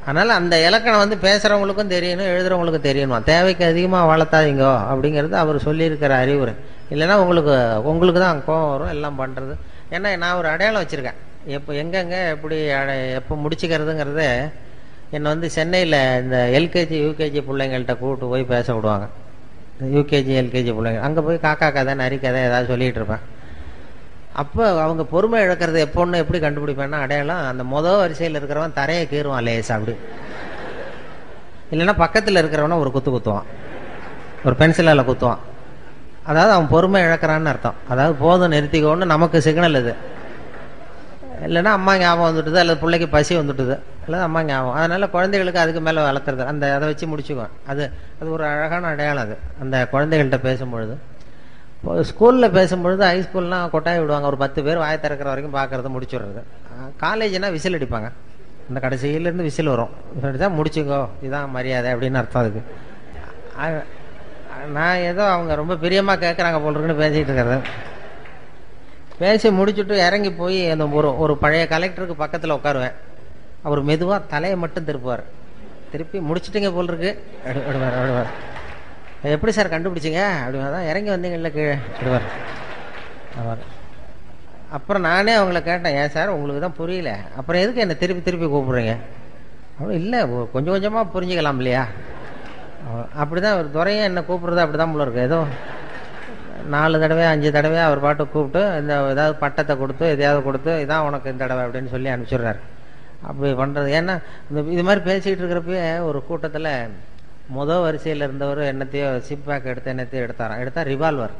S1: அதனால் அந்த இலக்கணம் வந்து பேசுகிறவங்களுக்கும் தெரியணும், எழுதுகிறவங்களுக்கும் தெரியணும். தேவைக்கு அதிகமாக வளர்த்தாதீங்கோ அப்படிங்கிறது அவர் சொல்லியிருக்கிற அறிவுரை. இல்லைன்னா உங்களுக்கு தான் கோபம் வரும் எல்லாம் பண்ணுறது. ஏன்னா நான் ஒரு அடையாளம் வச்சுருக்கேன், எங்கெங்கே எப்படி எப்போ முடிச்சுக்கிறதுங்கிறத. என்னை வந்து சென்னையில் இந்த எல்கேஜி யூகேஜி பிள்ளைங்கள்ட்ட கூப்பிட்டு போய் பேச விடுவாங்க. யூகேஜி எல்கேஜி பிள்ளைங்க அங்கே போய் காக்கா கதை நரி கதை ஏதாவது சொல்லிகிட்டு இருப்பேன். அப்போ அவங்க பொறுமை இழக்கிறது எப்போன்னு எப்படி கண்டுபிடிப்பேன்னா, அடையாளம் அந்த வரிசையில் இருக்கிறவன் தரையை கீறுவான் லேசா அப்படி, இல்லைன்னா பக்கத்தில் இருக்கிறவன ஒரு குத்து குத்துவான், ஒரு பென்சிலால் குத்துவான். அதாவது அவன் பொறுமை இழக்கிறான்னு அர்த்தம். அதாவது போதும் நிறுத்திக்கோன்னு நமக்கு சிக்னல் இது. இல்லைன்னா அம்மா ஞாபகம் வந்துட்டுது, அல்லது பிள்ளைக்கு பசி வந்துட்டுது, அல்லது அம்மா ஞாபகம். அதனால குழந்தைகளுக்கு அதுக்கு மேலே வளர்த்துறது, அதை வச்சு முடிச்சுக்குவேன். அது ஒரு அழகான அடையாளம். அது அந்த குழந்தைகள்கிட்ட பேசும்பொழுது, இப்போ ஸ்கூலில் பேசும்பொழுது ஹைஸ்கூல்லாம் கொட்டாய் விடுவாங்க, ஒரு 10 பேர் வாயை திறக்கிற வரைக்கும் பார்க்கறது முடிச்சுடுறது. காலேஜ்னா விசில் அடிப்பாங்க, அந்த கடைசியிலேருந்து விசில் வரும், தான் முடிச்சுக்கோ இதுதான் மரியாதை அப்படின்னு அர்த்தம். அதுக்கு நான் ஏதோ அவங்க ரொம்ப பிரியமாக கேட்குறாங்க போல் இருக்குன்னு பேசிகிட்டு இருக்கிறது. பேசி முடிச்சுட்டு இறங்கி போய் அந்த ஒரு பழைய கலெக்டருக்கு பக்கத்தில் உட்காருவேன். அவர் மெதுவாக தலையை மட்டும் திருப்புவார், திருப்பி முடிச்சுட்டிங்க போல் இருக்கு அப்படிவார். எப்படி சார் கண்டுபிடிச்சிங்க அப்படின்னா, தான் இறங்கி வந்தீங்கல்ல கீழே அப்படிவார். அப்புறம் நானே அவங்கள கேட்டேன், ஏன் சார் உங்களுக்கு தான் புரியல, அப்புறம் எதுக்கு என்னை திருப்பி திருப்பி கூப்பிடுறீங்க? அவ்வளோ இல்லை, கொஞ்சம் கொஞ்சமாக புரிஞ்சுக்கலாம் இல்லையா. அப்படி தான் ஒரு துறையை என்னை கூப்பிட்றது அப்படி தான் போல இருக்கு. ஏதோ 4 தடவை 5 தடவை அவர் பாட்டு கூப்பிட்டு இந்த ஏதாவது பட்டத்தை கொடுத்து எதையாவது கொடுத்து இதான் உனக்கு இந்த தடவை அப்படின்னு சொல்லி அனுப்பிச்சிடுறாரு. அப்படி பண்ணுறது. ஏன்னா இது மாதிரி பேசிக்கிட்டு இருக்கிறப்பயே ஒரு கூட்டத்தில் முதல் வரிசையில் இருந்தவர் என்னத்தையோ சிப் பேக் என்னத்தையோ எடுத்தா ரிவால்வர்.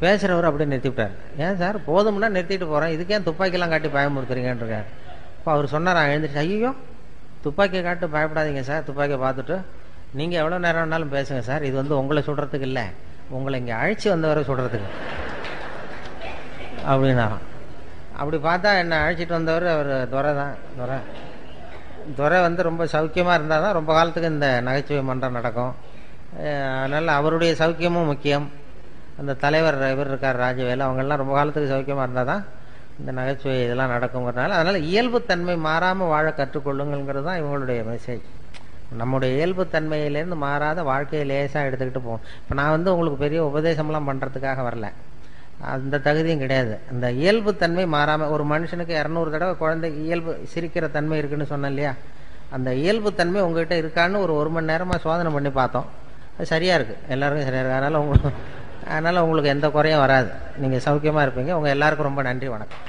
S1: பேசுகிறவர் அப்படியே நிறுத்திவிட்டார். ஏன் சார் போதும்னா நிறுத்திட்டு போகிறேன், இதுக்கே துப்பாக்கிலாம் காட்டி பயமுறுத்துறீங்கன்னு இருக்கார். இப்போ அவர் சொன்னார், எழுந்திரிச்சு, ஐயோ துப்பாக்கியை காட்டு பயப்படாதீங்க சார், துப்பாக்கியை பார்த்துட்டு நீங்கள் எவ்வளோ நேரம் வேணாலும் பேசுங்க சார், இது வந்து உங்களை சுடுறதுக்கு இல்லை, உங்களை இங்கே அழைச்சி வந்தவரை சுடுறதுக்கு அப்படின்னா. அப்படி பார்த்தா என்னை அழைச்சிட்டு வந்தவர் அவர் துரை தான். துரை வந்து ரொம்ப சௌக்கியமாக இருந்தால் தான் ரொம்ப காலத்துக்கு இந்த நகைச்சுவை மன்றம் நடக்கும். அதனால் அவருடைய சௌக்கியமும் முக்கியம். அந்த தலைவர் இவர் இருக்கார் ராஜவேலு, அவங்கெல்லாம் ரொம்ப காலத்துக்கு சௌக்கியமாக இருந்தால் தான் இந்த நகைச்சுவை இதெல்லாம் நடக்குங்கிறதுனால, அதனால் இயல்புத்தன்மை மாறாமல் வாழ கற்றுக்கொள்ளுங்கிறது தான் இவங்களுடைய மெசேஜ். நம்முடைய இயல்புத்தன்மையிலேருந்து மாறாத வாழ்க்கையை லேசாக எடுத்துக்கிட்டு போகும். இப்போ நான் வந்து உங்களுக்கு பெரிய உபதேசம்லாம் பண்ணுறதுக்காக வரல, அந்த தகுதியும் கிடையாது. அந்த இயல்புத்தன்மை மாறாமல், ஒரு மனுஷனுக்கு 200 தடவை குழந்தை இயல்பு சிரிக்கிற தன்மை இருக்குன்னு சொன்னேன் இல்லையா, அந்த இயல்புத்தன்மை உங்கள்கிட்ட இருக்கான்னு ஒரு மணி நேரமாக சோதனை பண்ணி பார்த்தோம். அது சரியாக இருக்குது, எல்லாருக்கும் சரியாக இருக்குது. அதனால் உங்களுக்கு எந்த குறையும் வராது, நீங்கள் சௌக்கியமாக இருப்பீங்க. உங்கள் எல்லாருக்கும் ரொம்ப நன்றி, வணக்கம்.